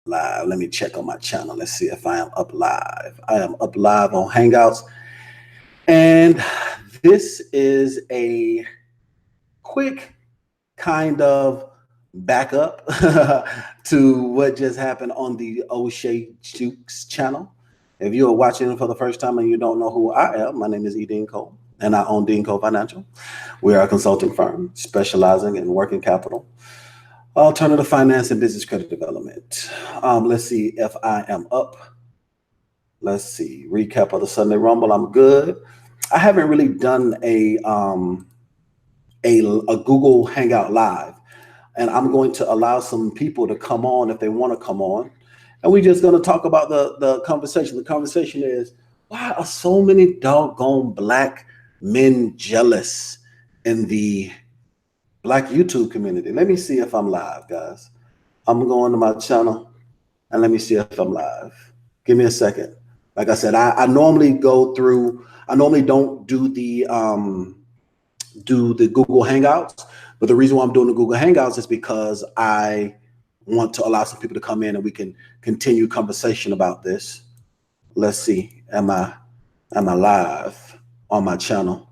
live. Let me check on my channel. Let's see if I am up live. I am up live on Hangouts. And this is a quick kind of backup to what just happened on the Oshay Jukes channel. If you are watching for the first time and you don't know who I am, my name is E.DeanCole, and I own DeanCole Financial. We are a consulting firm specializing in working capital, alternative finance, and business credit development. Let's see if I am up. Let's see, recap of the Sunday Rumble. I'm good. I haven't really done a Google Hangout Live, and I'm going to allow some people to come on if they want to come on. And we're just going to talk about the conversation. The conversation is, why are so many doggone black men jealous in the Black YouTube community? Let me see if I'm live, guys. I'm going to my channel and let me see if I'm live. Give me a second. Like I said, I normally go through, I normally don't do the Google Hangouts, but the reason why I'm doing the Google Hangouts is because I want to allow some people to come in and we can continue conversation about this. Let's see, am I live on my channel?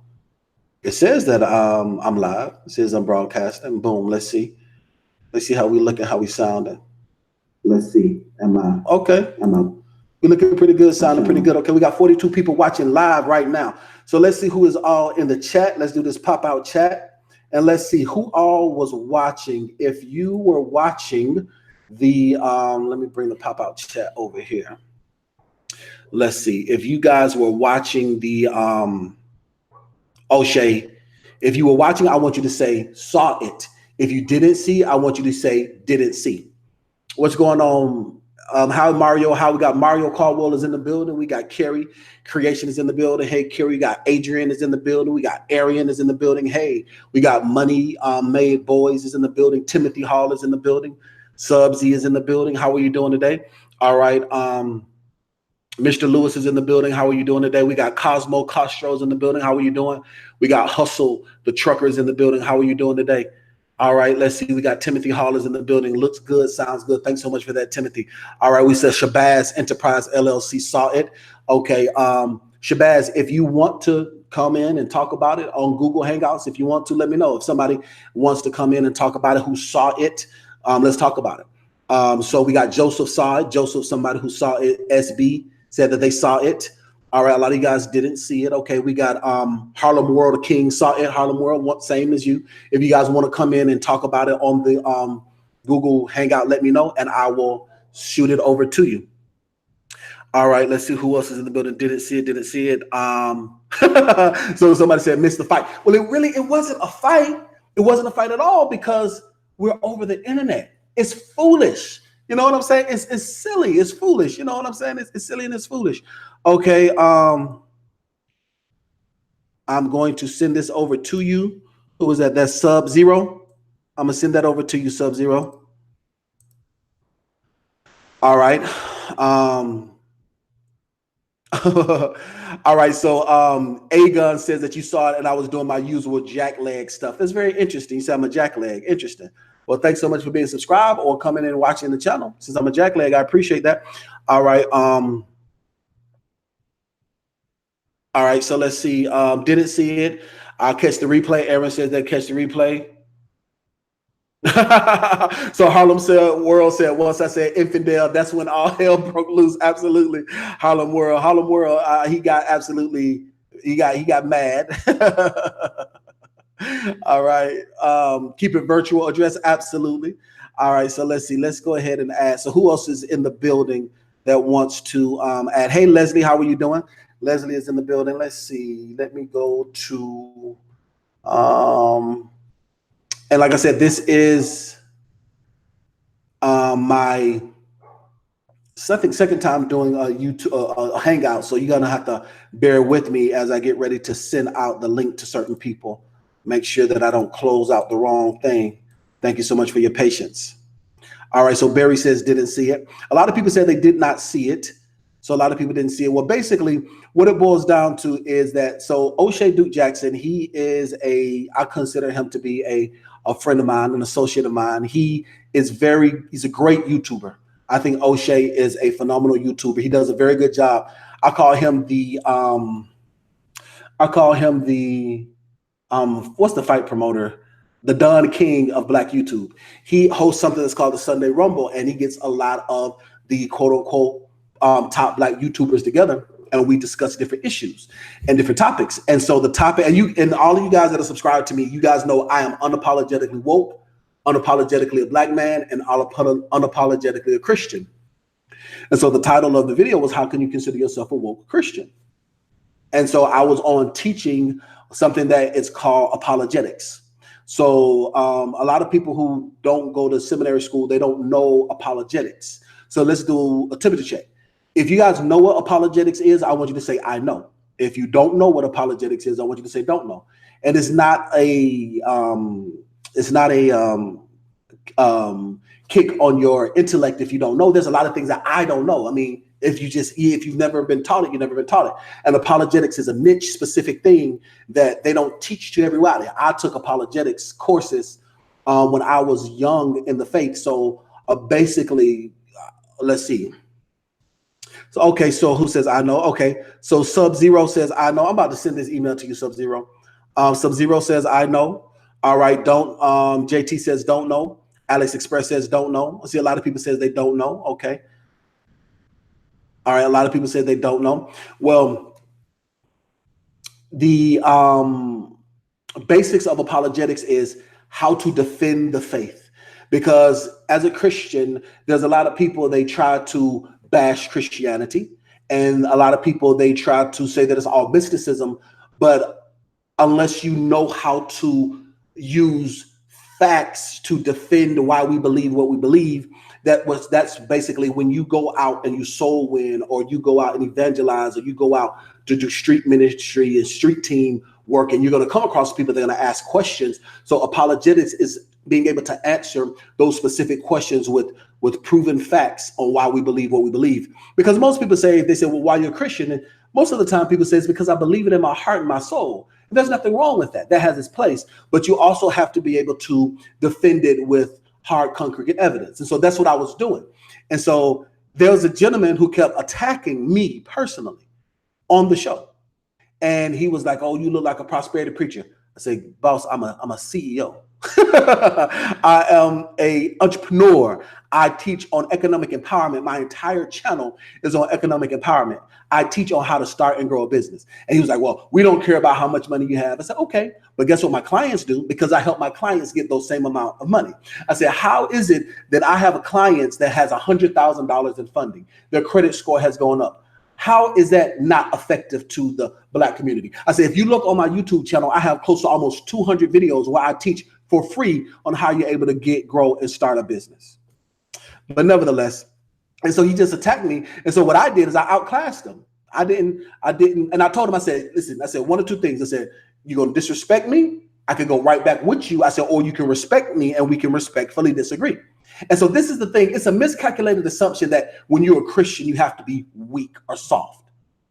It says that I'm live. It says I'm broadcasting. Boom. Let's see how we look and how we sounding. Let's see. Am I okay? We're looking pretty good, sounding pretty good. Okay, we got 42 people watching live right now. So let's see who is all in the chat. Let's do this pop-out chat. And let's see who all was watching. If you were watching the, let me bring the pop-out chat over here. Let's see. If you guys were watching the, Oshay, if you were watching, I want you to say, saw it. If you didn't see, I want you to say, didn't see. What's going on? How we got Mario Caldwell is in the building. We got Carrie Creation is in the building. Hey, Carrie, we got Adrian is in the building. We got Arian is in the building. Hey, we got Money Made Boys is in the building. Timothy Hall is in the building. Subsy is in the building. How are you doing today? All right. Mr. Lewis is in the building. How are you doing today? We got Cosmo Castro's in the building. How are you doing? We got Hustle, the truckers in the building. How are you doing today? All right, let's see. We got Timothy Hall is in the building. Looks good, sounds good. Thanks so much for that, Timothy. All right, we said Shabazz Enterprise LLC saw it. Okay, Shabazz, if you want to come in and talk about it on Google Hangouts, if you want to, let me know. If somebody wants to come in and talk about it who saw it, let's talk about it. So we got Joseph saw it. Joseph, somebody who saw it. SB said that they saw it. All right, a lot of you guys didn't see it. Okay, we got Harlem World King saw it. Harlem World, same as you. If you guys want to come in and talk about it on the Google Hangout, let me know, and I will shoot it over to you. All right, let's see who else is in the building. Didn't see it. So somebody said missed the fight. Well, it wasn't a fight. It wasn't a fight at all because we're over the internet. It's foolish. You know what I'm saying? It's silly. It's foolish. You know what I'm saying? It's silly and it's foolish. Okay. I'm going to send this over to you. Who is that? That's Sub-Zero. I'm gonna send that over to you, Sub-Zero. All right. All right. So A-Gun says that you saw it and I was doing my usual jackleg stuff. That's very interesting. You said I'm a jackleg. Interesting. Well, thanks so much for being subscribed or coming in and watching the channel. Since I'm a jackleg, I appreciate that. All right. All right. So let's see. Didn't see it. I'll catch the replay. Aaron says that catch the replay. So Harlem World said once I said infidel, that's when all hell broke loose. Absolutely. Harlem World, he got mad. All right. Keep it virtual address. Absolutely. All right. So let's see. Let's go ahead and add. So who else is in the building that wants to add? Hey, Leslie, how are you doing? Leslie is in the building. Let's see. Let me go to and like I said, this is my second time doing a YouTube a Hangout. So you're gonna have to bear with me as I get ready to send out the link to certain people. Make sure that I don't close out the wrong thing. Thank you so much for your patience. All right, so Barry says didn't see it. A lot of people said they did not see it. So a lot of people didn't see it. Well, basically, what it boils down to is that, so Oshay Duke Jackson, he is I consider him to be a friend of mine, an associate of mine. He's a great YouTuber. I think Oshay is a phenomenal YouTuber. He does a very good job. I call him the what's the fight promoter? The Don King of Black YouTube. He hosts something that's called the Sunday Rumble, and he gets a lot of the quote unquote top Black YouTubers together, and we discuss different issues and different topics. And so the topic, and all of you guys that are subscribed to me, you guys know I am unapologetically woke, unapologetically a Black man, and unapologetically a Christian. And so the title of the video was, how can you consider yourself a woke Christian? And so I was on teaching something that is called apologetics. So a lot of people who don't go to seminary school, they don't know apologetics. So let's do a temperature check. If you guys know what apologetics is, I want you to say, I know. If you don't know what apologetics is, I want you to say, don't know. And it's not a kick on your intellect if you don't know. There's a lot of things that I don't know. I mean, if you've never been taught it, you've never been taught it. And apologetics is a niche specific thing that they don't teach to everybody. I took apologetics courses when I was young in the faith. So basically, let's see. So, okay, so who says I know? Okay, so Sub-Zero says I know. I'm about to send this email to you, Sub-Zero. Sub-Zero says I know. All right, don't. JT says don't know. Alex Express says don't know. I see a lot of people says they don't know. Okay. All right, a lot of people say they don't know. Well, the basics of apologetics is how to defend the faith. Because as a Christian, there's a lot of people, they try to bash Christianity. And a lot of people, they try to say that it's all mysticism. But unless you know how to use facts to defend why we believe what we believe, that's basically when you go out and you soul win, or you go out and evangelize, or you go out to do street ministry and street team work, and you're going to come across people that are going to ask questions. So apologetics is being able to answer those specific questions with proven facts on why we believe what we believe. Because most people say, they say, well, why you're a Christian? And most of the time people say it's because I believe it in my heart and my soul. And there's nothing wrong with that. That has its place. But you also have to be able to defend it with hard, concrete evidence. And so that's what I was doing. And so there was a gentleman who kept attacking me personally on the show. And he was like, oh, you look like a prosperity preacher. I said, boss, I'm a CEO. I am a entrepreneur. I teach on economic empowerment. My entire channel is on economic empowerment. I teach on how to start and grow a business. And he was like, well, we don't care about how much money you have. I said, okay, but guess what my clients do? Because I help my clients get those same amount of money. I said, how is it that I have a client that has $100,000 in funding? Their credit score has gone up. How is that not effective to the Black community? I said, if you look on my YouTube channel, I have close to almost 200 videos where I teach for free on how you're able to grow and start a business. But nevertheless, and so he just attacked me. And so what I did is I outclassed him. I didn't, and I told him, I said, listen, I said one or two things. I said, you're going to disrespect me? I can go right back with you. I said, or you can respect me and we can respectfully disagree. And so this is the thing. It's a miscalculated assumption that when you're a Christian, you have to be weak or soft.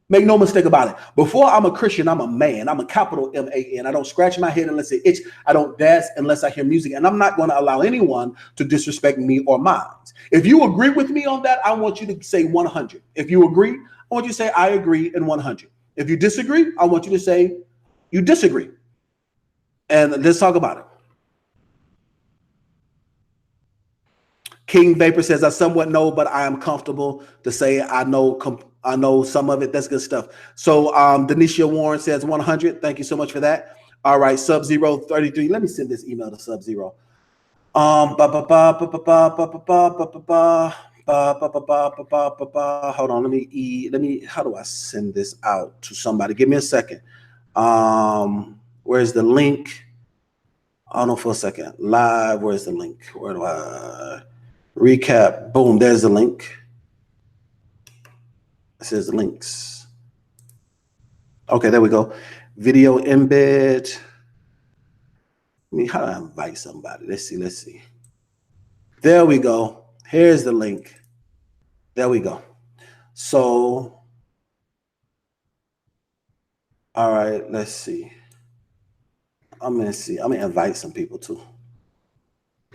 Make no mistake about it. Before I'm a Christian, I'm a man. I'm a capital M-A-N. I don't scratch my head unless it itch. I don't dance unless I hear music. And I'm not going to allow anyone to disrespect me or mine. If you agree with me on that, I want you to say 100. If you agree, I want you to say I agree and 100. If you disagree, I want you to say you disagree. And let's talk about it. King Vapor says, I somewhat know, but I am comfortable to say I know some of it. That's good stuff. So Denisha Warren says 100. Thank you so much for that. All right, Sub-Zero 33. Let me send this email to Sub-Zero. Hold on, let me how do I send this out to somebody? Give me a second. Where's the link? Hold on for a second. Live, where's the link? Where do I recap? Boom, there's the link. It says links. Okay, there we go. Video embed. I mean, how do I invite somebody? Let's see. There we go. Here's the link. There we go. So, all right, let's see. I'm gonna invite some people too.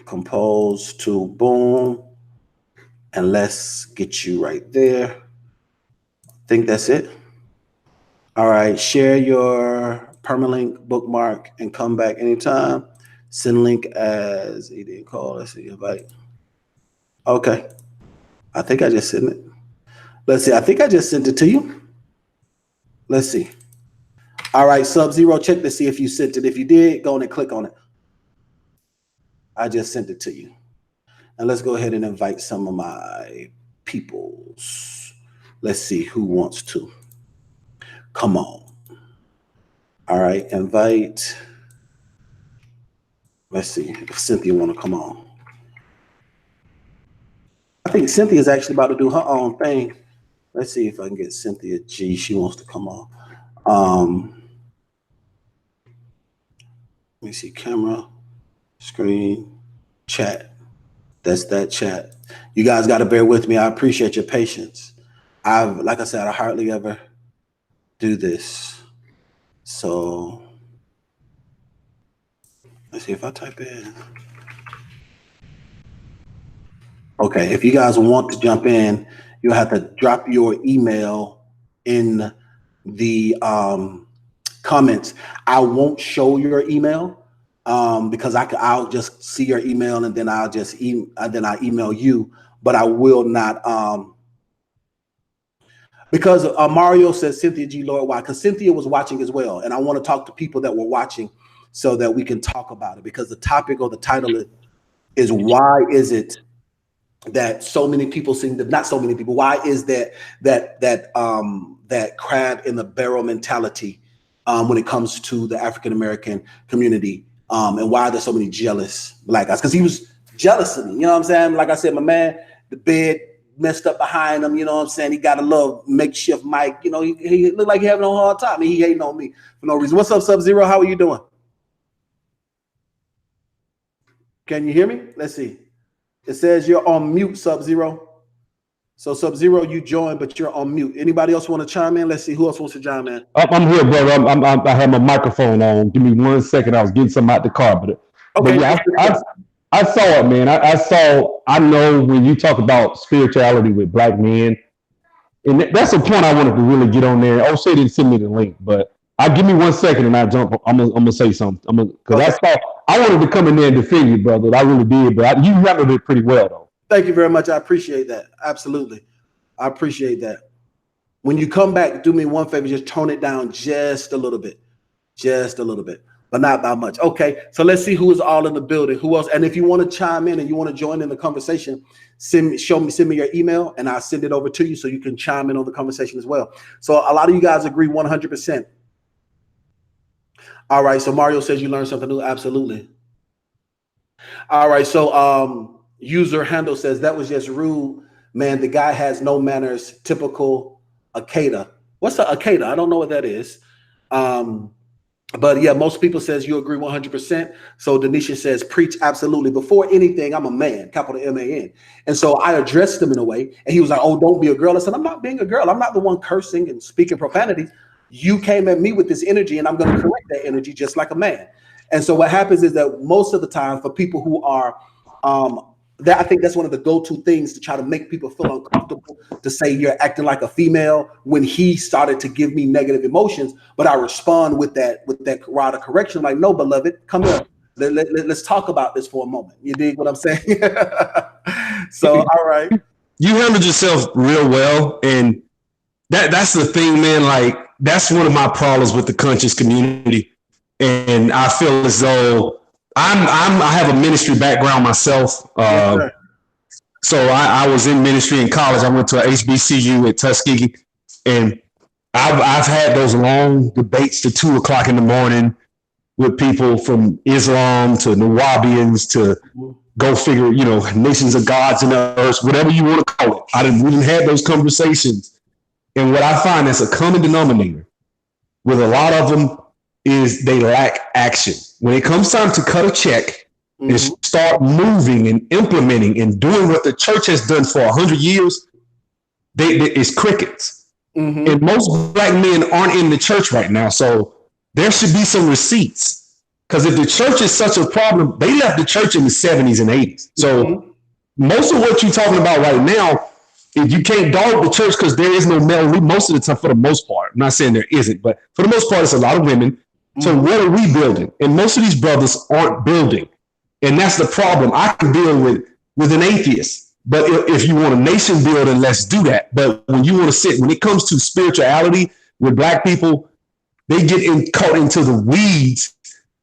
Compose to boom. And let's get you right there. I think that's it. All right, share your permalink bookmark and come back anytime. Send link as E.DeanCole. Let's see, invite. Okay. I think I just sent it. Let's see. I think I just sent it to you. Let's see. All right, Sub-Zero, check to see if you sent it. If you did, go on and click on it. I just sent it to you. And let's go ahead and invite some of my peoples. Let's see who wants to. Come on. All right, invite. Let's see if Cynthia want to come on. I think Cynthia's actually about to do her own thing. Let's see if I can get Cynthia G. She wants to come on. Let me see, camera, screen, chat. That's that chat. You guys got to bear with me. I appreciate your patience. Like I said, I hardly ever do this. So let's see if I type in. Okay, if you guys want to jump in, you'll have to drop your email in the comments. I won't show your email because I'll just see your email and then I'll just email you, but I will not because Mario says Cynthia G. Lord, why? Because Cynthia was watching as well, and I want to talk to people that were watching so that we can talk about it, because the topic or the title is why is it that so many people seem to, not so many people, why is that crab in the barrel mentality when it comes to the African American community, and why are there so many jealous Black guys? Because he was jealous of me, you know what I'm saying? Like I said, my man, the bed messed up behind him, you know what I'm saying? He got a little makeshift mic, you know, he looked like he having a hard time. He hating on me for no reason. What's up, Sub-Zero? How are you doing? Can you hear me? Let's see. It says you're on mute, Sub-Zero. So Sub-Zero, you joined, but you're on mute. Anybody else want to chime in? Let's see who else wants to chime in. I'm here, brother. I have my microphone on. Give me 1 second. I was getting something out the car, but yeah, I saw it, man. I know when you talk about spirituality with Black men, and that's a point I wanted to really get on there. Oshay didn't send me the link, but give me 1 second and I jump. I'm gonna say something. Because I wanted to come in there and defend you, brother. I really did, but you handled it pretty well, though. Thank you very much. I appreciate that. Absolutely, I appreciate that. When you come back, do me one favor. Just tone it down just a little bit, but not by much. Okay, so let's see who is all in the building. Who else? And if you want to chime in and you want to join in the conversation, send me your email and I'll send it over to you so you can chime in on the conversation as well. So a lot of you guys agree 100%. All right, so Mario says you learned something new. Absolutely. All right, so user handle says that was just rude, man. The guy has no manners. Typical Akeda. What's a Akeda? I don't know what that is. But yeah, most people says you agree 100%. So Denisha says preach. Absolutely. Before anything, I'm a man, capital M-A-N. And so I addressed him in a way, and he was like, "Oh, don't be a girl." I said, "I'm not being a girl. I'm not the one cursing and speaking profanity. You came at me with this energy, and I'm going to correct that energy just like a man." And so what happens is that most of the time for people who are that, I think that's one of the go-to things to try to make people feel uncomfortable, to say you're acting like a female when he started to give me negative emotions, but I respond with that rod of correction, like, "No, beloved, come here. Let's talk about this for a moment." You dig what I'm saying? So, all right. You handled yourself real well, and that's the thing, man. Like, that's one of my problems with the conscious community, and I feel as though I have a ministry background myself. Yes, so I was in ministry in college. I went to a HBCU at Tuskegee, and I've had those long debates to 2 o'clock in the morning with people from Islam to Nawabians to go figure, nations of gods and the earth, whatever you want to call it. We didn't have those conversations. And what I find is a common denominator with a lot of them is they lack action. When it comes time to cut a check and start moving and implementing and doing what the church has done for 100 years, it's crickets. And most Black men aren't in the church right now. So there should be some receipts. Because if the church is such a problem, they left the church in the 70s and 80s. So most of what you're talking about right now, if you can't dog the church because there is no male lead most of the time, for the most part. I'm not saying there isn't, but for the most part, it's a lot of women. So what are we building? And most of these brothers aren't building. And that's the problem. I can deal with an atheist. But if you want a nation building, let's do that. But when you want to sit, when it comes to spirituality with black people, they get caught into the weeds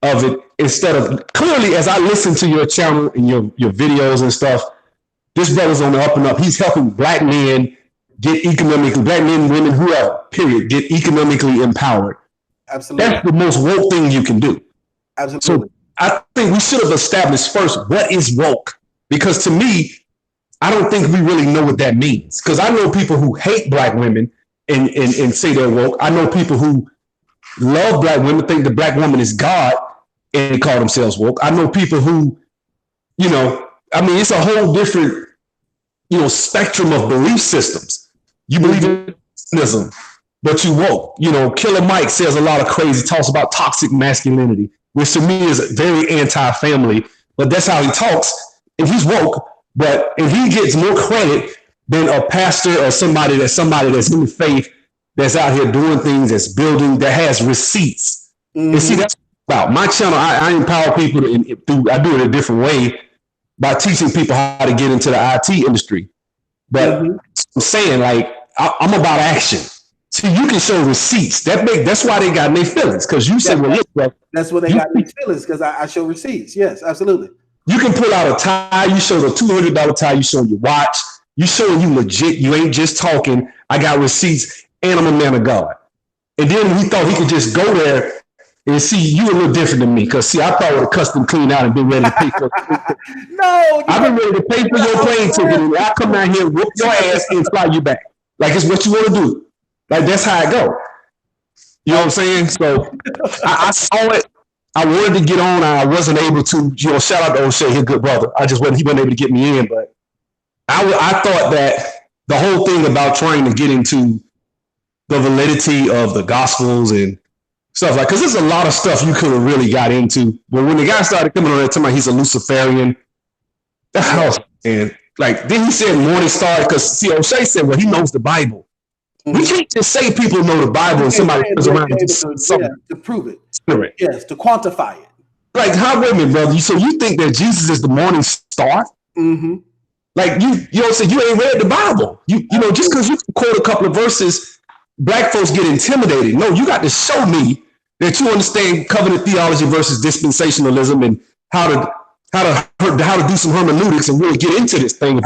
of it instead of clearly, as I listen to your channel and your videos and stuff, this brother's on the up and up. He's helping black men get economically, black men and women, whoever, period, get economically empowered. Absolutely. That's the most woke thing you can do. Absolutely. So I think we should have established first what is woke, because to me, I don't think we really know what that means. Because I know people who hate black women and say they're woke. I know people who love black women, think the black woman is God, and they call themselves woke. I know people who, it's a whole different, spectrum of belief systems. You believe in feminism, but you woke. Killer Mike says a lot of crazy, talks about toxic masculinity, which to me is very anti-family, but that's how he talks, and he's woke. But if he gets more credit than a pastor or somebody that's in the faith, that's out here doing things, that's building, that has receipts. And see, that's about my channel. I empower people I do it a different way by teaching people how to get into the IT industry. But I'm saying, like, I'm about action. See, you can show receipts. That's why they got in their feelings. Because you said, well, look, bro. That's what they got in their feelings, because I show receipts. Yes, absolutely. You can pull out a tie. You show the $200 tie. You show your watch. You showing you legit. You ain't just talking. I got receipts, and I'm a man of God. And then he thought he could just go there and see you a little different than me. Because, see, I thought I would have custom cleaned out and been ready to pay for it. No. I've been ready to pay for your plane ticket. And I'll come down here, whoop your ass, and fly you back. Like, it's what you want to do. Like, that's how it go. You know what I'm saying? So I saw it. I wanted to get on. I wasn't able to. Shout out to Oshay, his good brother. He wasn't able to get me in. But I thought that the whole thing about trying to get into the validity of the Gospels and stuff like, because there's a lot of stuff you could have really got into. But when the guy started coming on there talking about he's a Luciferian, and like then he said Morning Star, because see, Oshay said, well, he knows the Bible. We can't just say people know the Bible and somebody comes around and just something to prove it. Right. Yes, to quantify it. Like, how, wait a minute, brother? So you think that Jesus is the morning star? Like, you ain't read the Bible. Just because you can quote a couple of verses, black folks get intimidated. No, you got to show me that you understand covenant theology versus dispensationalism and how to do some hermeneutics and really get into this thing.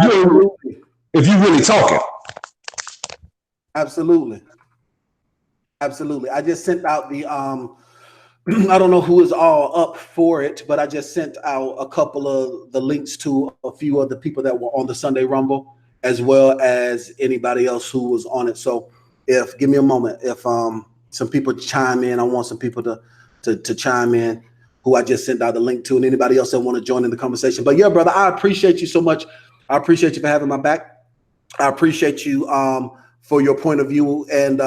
If you really talking. Absolutely. I just sent out the I don't know who is all up for it, but I just sent out a couple of the links to a few of the people that were on the Sunday Rumble, as well as anybody else who was on it. So give me a moment, if some people chime in, I want some people to chime in who I just sent out the link to, and anybody else that want to join in the conversation. But yeah, brother, I appreciate you so much. I appreciate you for having my back. I appreciate you for your point of view, and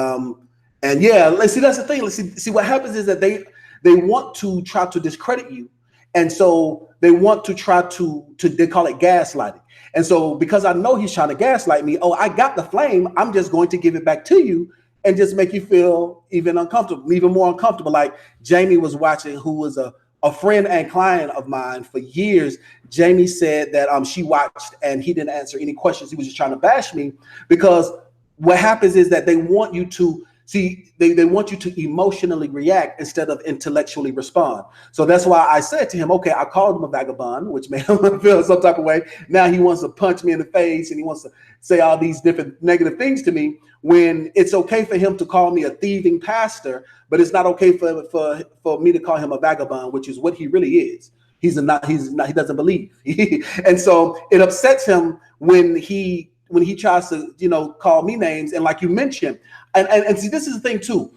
yeah, let's see. That's the thing. Let's see. What happens is that they want to try to discredit you, and so they want to try to they call it gaslighting. And so because I know he's trying to gaslight me, I got the flame. I'm just going to give it back to you and just make you feel even more uncomfortable. Like Jamie was watching, who was a friend and client of mine for years. Jamie said that she watched and he didn't answer any questions. He was just trying to bash me, because what happens is that they want you to see, they want you to emotionally react instead of intellectually respond. So that's why I said to him, okay, I called him a vagabond, which made him feel some type of way. Now he wants to punch me in the face and he wants to say all these different negative things to me, when it's okay for him to call me a thieving pastor, but it's not okay for me to call him a vagabond, which is what he really is. He doesn't believe. And so it upsets him when he tries to, call me names. And like you mentioned, and see, this is the thing too.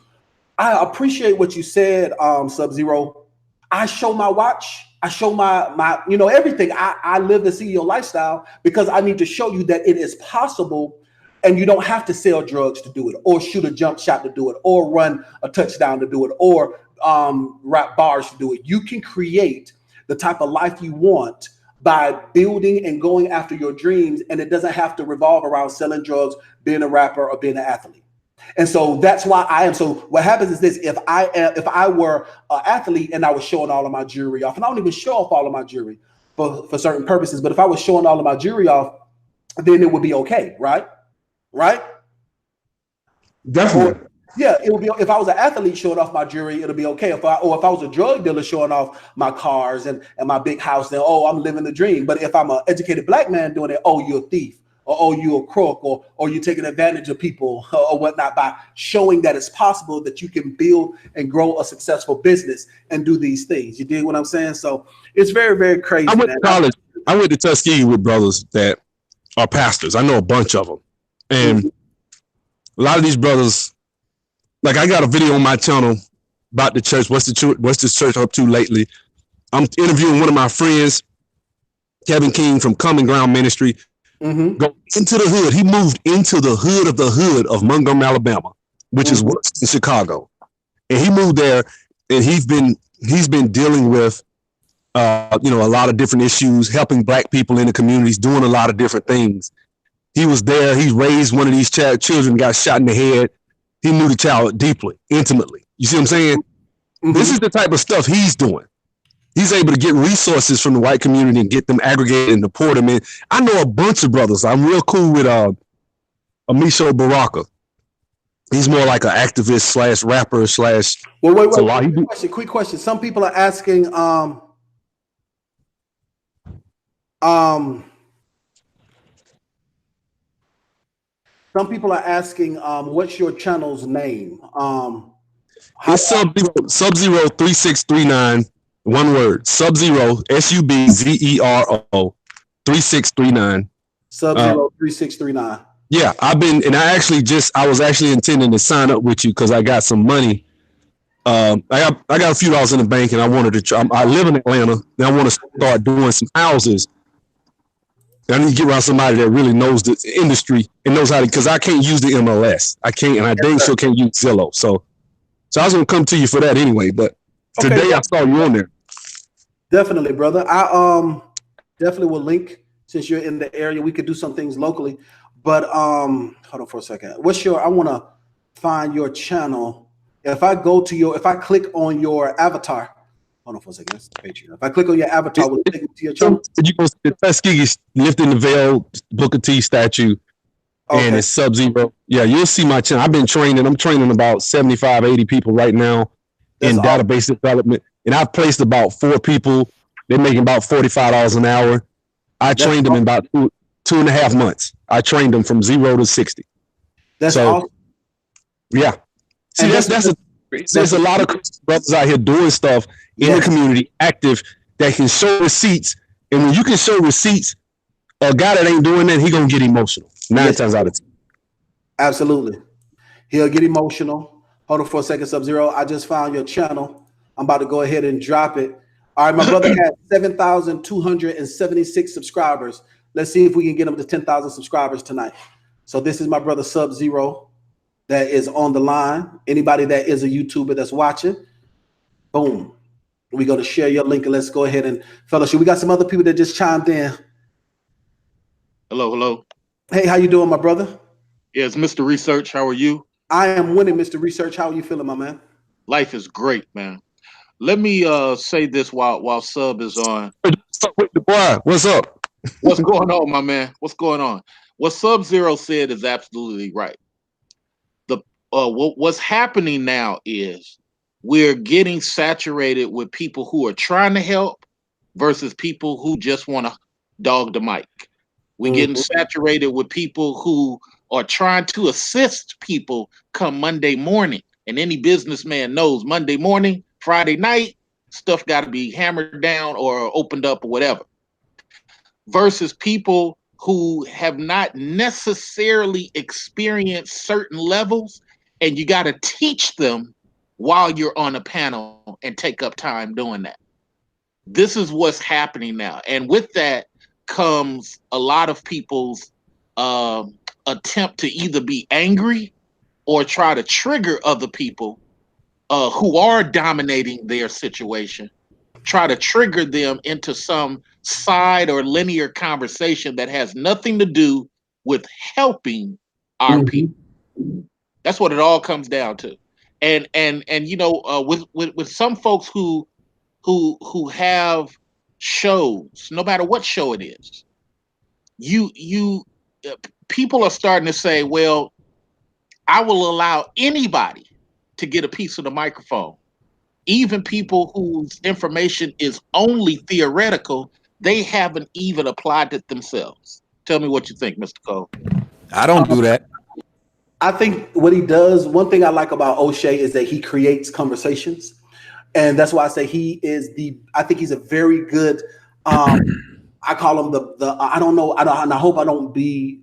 I appreciate what you said, Sub-Zero. I show my watch. I show my everything. I live the CEO lifestyle because I need to show you that it is possible, and you don't have to sell drugs to do it, or shoot a jump shot to do it, or run a touchdown to do it, or rap bars to do it. You can create the type of life you want by building and going after your dreams, and it doesn't have to revolve around selling drugs, being a rapper, or being an athlete. And so that's why I am. So what happens is this: if I were an athlete and I was showing all of my jewelry off, and I don't even show off all of my jewelry for certain purposes, but if I was showing all of my jewelry off, then it would be okay, right? Right? Definitely. Yeah, it would be. If I was an athlete showing off my jewelry, it'll be okay. If I was a drug dealer showing off my cars and my big house, then I'm living the dream. But if I'm an educated black man doing it, you're a thief, or you're a crook, or you're taking advantage of people or whatnot, by showing that it's possible that you can build and grow a successful business and do these things. You dig what I'm saying? So it's very, very crazy. I went to college. I went to Tuskegee with brothers that are pastors. I know a bunch of them, and a lot of these brothers. Like, I got a video on my channel about the church. What's this church up to lately? I'm interviewing one of my friends, Kevin King from Common Ground Ministry. Go into the hood. He moved into the hood of Montgomery, Alabama, which is worse than Chicago. And he moved there, and he's been dealing with a lot of different issues, helping black people in the communities, doing a lot of different things. He was there. He raised one of these children, got shot in the head. He knew the child deeply, intimately. You see what I'm saying? This is the type of stuff he's doing. He's able to get resources from the white community and get them aggregated and deport them in. I know a bunch of brothers. I'm real cool with Amisho Baraka. He's more like an activist slash rapper slash. Well, wait. Quick question. Some people are asking, some people are asking, what's your channel's name? It's Sub-Zero 3639. One word. Sub-Zero SUBZERO 3639. Sub-Zero 3639. Yeah, I was actually intending to sign up with you because I got some money. I got a few dollars in the bank, and I wanted to try. I live in Atlanta, and I want to start doing some houses. I need to get around somebody that really knows the industry and knows how to, because I can't use the MLS. I can't, and I dang sure can't use Zillow. So I was gonna come to you for that anyway. But today I saw you on there. Definitely, brother. I definitely will link, since you're in the area. We could do some things locally. But hold on for a second. I want to find your channel. If I click on your avatar. Hold on for a second. That's Patreon. If I click on your avatar, will it take me to your channel? You go to the Tuskegee lifting the veil Booker T statue, and it's Sub-Zero. Yeah, you'll see my channel. I've been training. I'm training about 75, 80 people right now in database development, and I've placed about 4 people. They're making about $45 an hour. I trained them in about 2.5 months. I trained them from 0 to 60. That's awesome. Yeah. See, there's a lot of brothers out here doing stuff in the community, active, that can show receipts. And when you can show receipts, a guy that ain't doing that, he gonna get emotional 9 times out of 10. Absolutely. He'll get emotional. Hold on for a second, Sub-Zero. I just found your channel. I'm about to go ahead and drop it. All right, my brother has 7,276 subscribers. Let's see if we can get him to 10,000 subscribers tonight. So this is my brother Sub-Zero that is on the line. Anybody that is a YouTuber that's watching, boom. We're going to share your link, and let's go ahead and fellowship. We got some other people that just chimed in. Hello. Hey, how you doing, my brother? Yes, Mr. Research. How are you? I am winning, Mr. Research. How are you feeling, my man? Life is great, man. Let me say this while Sub is on. What's up? What's going on, my man? What's going on? What Sub-Zero said is absolutely right. What's happening now is we're getting saturated with people who are trying to help versus people who just want to dog the mic. We're getting saturated with people who are trying to assist people come Monday morning. And any businessman knows Monday morning, Friday night, stuff got to be hammered down or opened up or whatever. Versus people who have not necessarily experienced certain levels, and you got to teach them while you're on a panel and take up time doing that. This is what's happening now. And with that comes a lot of people's attempt to either be angry or try to trigger other people who are dominating their situation, try to trigger them into some side or linear conversation that has nothing to do with helping our people. That's what it all comes down to. And you know, with some folks who have shows, no matter what show it is, people are starting to say, well, I will allow anybody to get a piece of the microphone. Even people whose information is only theoretical, they haven't even applied it themselves. Tell me what you think, Mr. Cole. I don't do that. I think what he does, one thing I like about Oshay is that he creates conversations. And that's why I say I think he's a very good, I call him I don't know, and I hope I don't be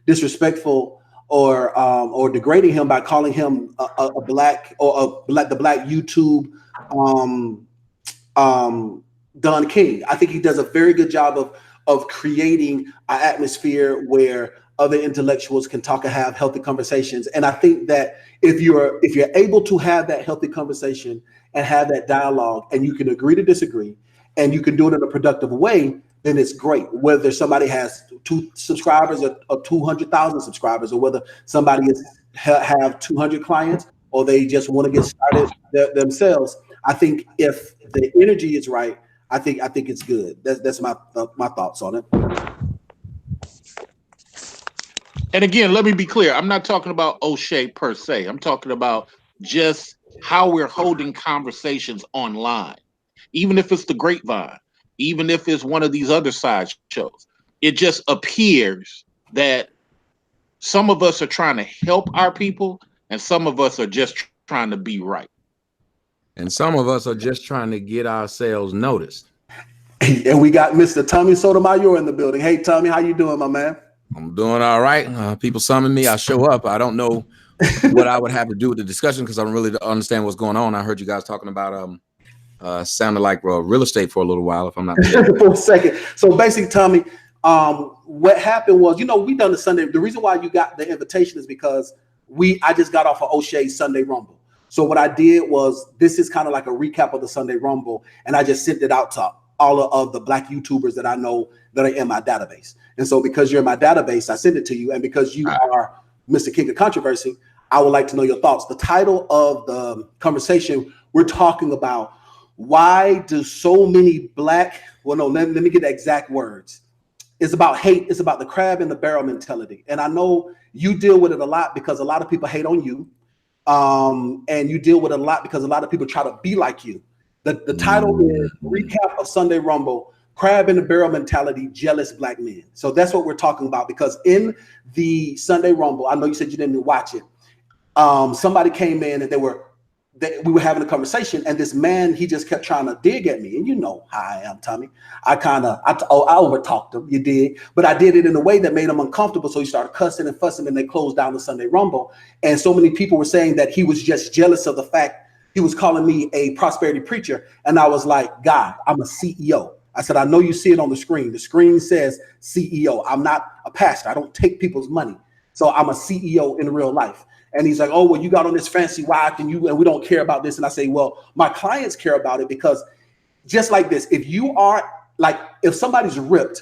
disrespectful or degrading him by calling him a black or the black YouTube Don King. I think he does a very good job of creating an atmosphere where other intellectuals can talk and have healthy conversations. And I think that if you're able to have that healthy conversation and have that dialogue, and you can agree to disagree, and you can do it in a productive way, then it's great. Whether somebody has 2 subscribers or 200,000 subscribers, or whether somebody have 200 clients, or they just want to get started themselves. I think if the energy is right, I think it's good. That's my thoughts on it. And again, let me be clear. I'm not talking about Oshay per se. I'm talking about just how we're holding conversations online. Even if it's the Grapevine, even if it's one of these other side shows, it just appears that some of us are trying to help our people and some of us are just trying to be right. And some of us are just trying to get ourselves noticed. And we got Mr. Tommy Sotomayor in the building. Hey, Tommy, how you doing, my man? I'm doing all right. People summon me. I show up. I don't know what I would have to do with the discussion because I don't really understand what's going on. I heard you guys talking about sounded like real estate for a little while, if I'm not mistaken. For a second. So basically, Tommy, what happened was, we done the Sunday. The reason why you got the invitation is because I just got off of Oshay's Sunday Rumble. So what I did was, this is kind of like a recap of the Sunday Rumble, and I just sent it out to all of the black YouTubers that I know that are in my database. And so because you're in my database, I sent it to you. And because you are Mr. King of Controversy, I would like to know your thoughts. The title of the conversation, we're talking about why do so many let me get the exact words. It's about hate. It's about the crab in the barrel mentality. And I know you deal with it a lot because a lot of people hate on you. And you deal with it a lot because a lot of people try to be like you. The title is Recap of Sunday Rumble, Crab in the Barrel Mentality, Jealous Black Men. So that's what we're talking about, because in the Sunday Rumble, I know you said you didn't watch it. Somebody came in and we were having a conversation, and this man, he just kept trying to dig at me. And you know how I am, Tommy. I overtalked him, you did, but I did it in a way that made him uncomfortable. So he started cussing and fussing, and they closed down the Sunday Rumble. And so many people were saying that he was just jealous of the fact he was calling me a prosperity preacher. And I was like, God, I'm a CEO. I said, I know you see it on the screen. The screen says CEO. I'm not a pastor. I don't take people's money. So I'm a CEO in real life. And he's like, oh, well, you got on this fancy watch and we don't care about this. And I say, well, my clients care about it, because just like this, if somebody's ripped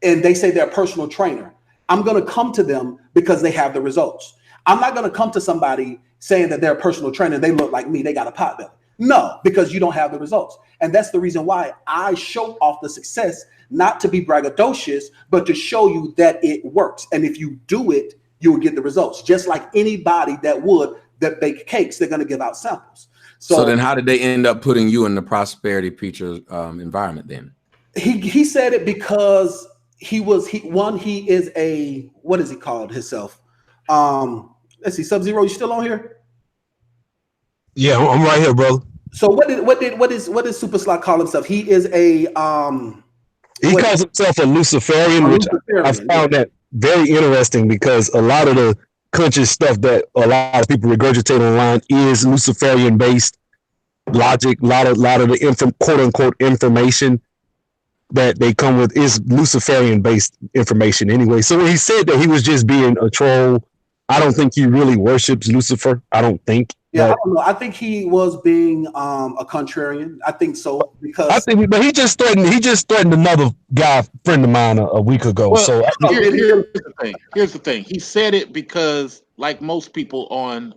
and they say they're a personal trainer, I'm going to come to them because they have the results. I'm not going to come to somebody saying that they're a personal trainer and they look like me, they got a pot belly. No, because you don't have the results. And that's the reason why I show off the success, not to be braggadocious, but to show you that it works. And if you do it, you will get the results. Just like anybody that bake cakes, they're going to give out samples. So then how did they end up putting you in the prosperity preacher environment then? He said it because he is a, what is he called himself? Let's see, Sub-Zero, you still on here? Yeah, I'm right here, brother. So what does Super Slot call himself? He is a he calls himself a Luciferian, which I found that very interesting, because a lot of the conscious stuff that a lot of people regurgitate online is Luciferian based logic. A lot of the quote unquote information that they come with is Luciferian based information anyway. So when he said that he was just being a troll I don't think he really worships Lucifer. I don't think. Yeah, I don't know. I think he was being a contrarian. I think so because but he just threatened another guy, friend of mine, a week ago. Well, so here's the thing. Here's the thing. He said it because, like most people on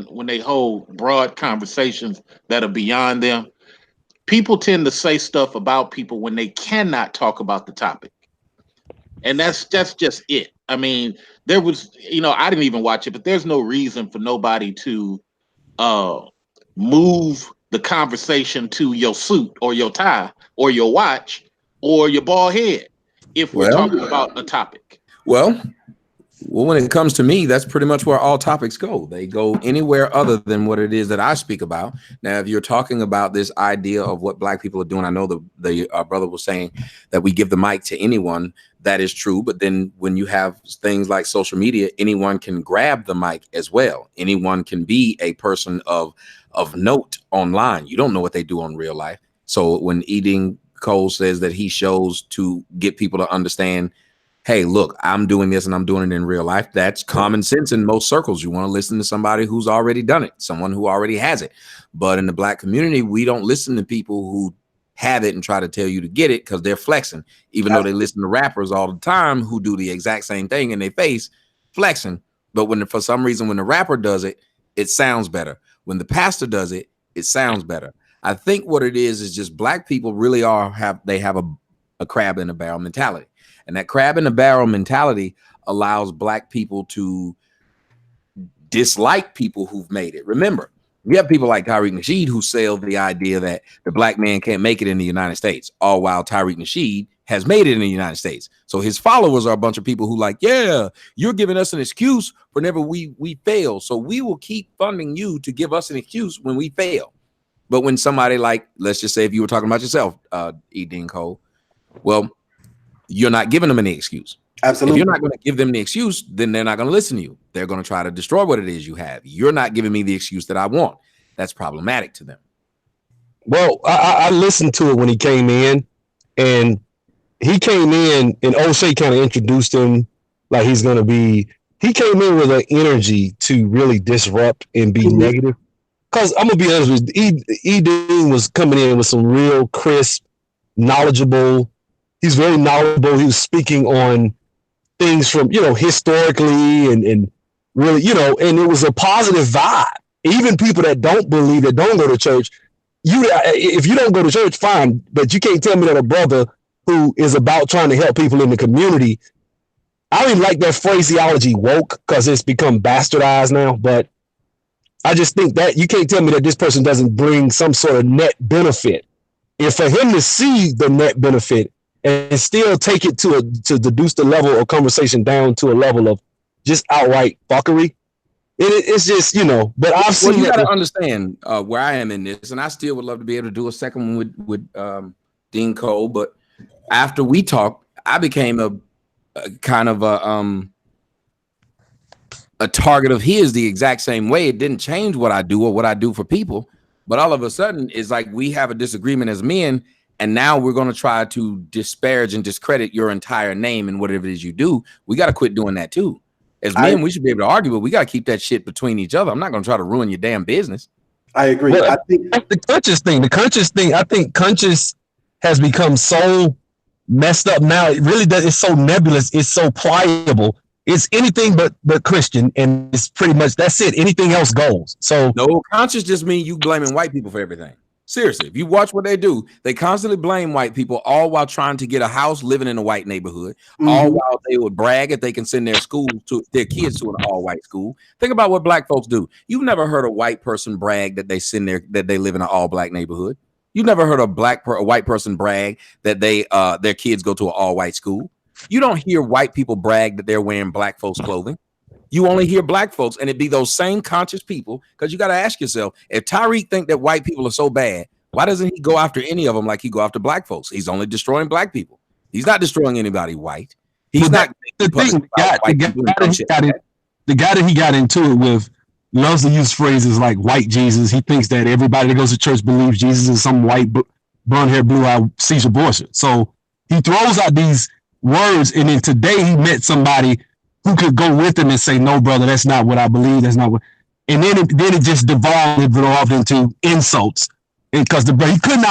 when they hold broad conversations that are beyond them, people tend to say stuff about people when they cannot talk about the topic, and that's just it. I mean, there was, I didn't even watch it, but there's no reason for nobody to move the conversation to your suit or your tie or your watch or your bald head if we're talking about a topic. Well, when it comes to me, that's pretty much where all topics go. They go anywhere other than what it is that I speak about. Now, if you're talking about this idea of what Black people are doing, I know the brother was saying that we give the mic to anyone. That is true. But then when you have things like social media, anyone can grab the mic as well. Anyone can be a person of note online. You don't know what they do in real life. So when E.DeanCole says that he shows to get people to understand, hey, look, I'm doing this and I'm doing it in real life. That's common sense in most circles. You want to listen to somebody who's already done it, someone who already has it. But in the Black community, we don't listen to people who have it and try to tell you to get it because they're flexing, even though they listen to rappers all the time who do the exact same thing in their face, flexing. But for some reason, when the rapper does it, it sounds better. When the pastor does it, it sounds better. I think what it is just Black people really have a crab in a barrel mentality. And that crab in the barrel mentality allows Black people to dislike people who've made it. Remember, we have people like Tariq Nasheed who sell the idea that the Black man can't make it in the United States, all while Tariq Nasheed has made it in the United States. So his followers are a bunch of people who like, yeah, you're giving us an excuse whenever we fail. So we will keep funding you to give us an excuse when we fail. But when somebody like, let's just say if you were talking about yourself, E.DeanCole, well, you're not giving them any excuse. Absolutely. If you're not going to give them the excuse, then they're not going to listen to you. They're going to try to destroy what it is you have. You're not giving me the excuse that I want. That's problematic to them. Well, I listened to it when he came in, and he came in and Oshay kind of introduced him like he's going to be. He came in with an energy to really disrupt and be negative. Because I'm going to be honest with you, E.Dean was coming in with some real crisp, knowledgeable. He's very knowledgeable. He was speaking on things from, historically and really, and it was a positive vibe. Even people that don't believe, that don't go to church, if you don't go to church, fine, but you can't tell me that a brother who is about trying to help people in the community, I don't even like that phraseology woke because it's become bastardized now, but I just think that you can't tell me that this person doesn't bring some sort of net benefit. And for him to see the net benefit and still take it to reduce the level of conversation down to a level of just outright fuckery. It's just, but I've seen. Well, you got to understand where I am in this, and I still would love to be able to do a second one with DeanCole. But after we talked, I became a kind of a target of his the exact same way. It didn't change what I do or what I do for people, but all of a sudden it's like we have a disagreement as men. And now we're going to try to disparage and discredit your entire name and whatever it is you do. We got to quit doing that too. As men, we should be able to argue, but we got to keep that shit between each other. I'm not going to try to ruin your damn business. I agree. Well, I think that's the conscious thing. The conscious thing, I think conscious has become so messed up now. It really does. It's so nebulous. It's so pliable. It's anything but Christian. And it's pretty much, that's it. Anything else goes. So no, conscious just means you blaming white people for everything. Seriously, if you watch what they do, they constantly blame white people, all while trying to get a house living in a white neighborhood, all while they would brag if they can send their kids to an all-white school. Think about what Black folks do. You've never heard a white person brag that they live in an all-Black neighborhood. You've never heard a white person brag that their kids go to an all-white school. You don't hear white people brag that they're wearing Black folks' clothing. You only hear Black folks, and it be those same conscious people, because you got to ask yourself, if Tariq think that white people are so bad, why doesn't he go after any of them like he go after Black folks? He's only destroying Black people. He's not destroying anybody white. He's not. The guy that he got into it with loves to use phrases like white Jesus. He thinks that everybody that goes to church believes Jesus is some white, blonde-haired, blue-eyed Caesar Borgia. So he throws out these words, and then today he met somebody who could go with him and say, no, brother, that's not what I believe. That's not what. And then it just devolved into insults. Because he couldn't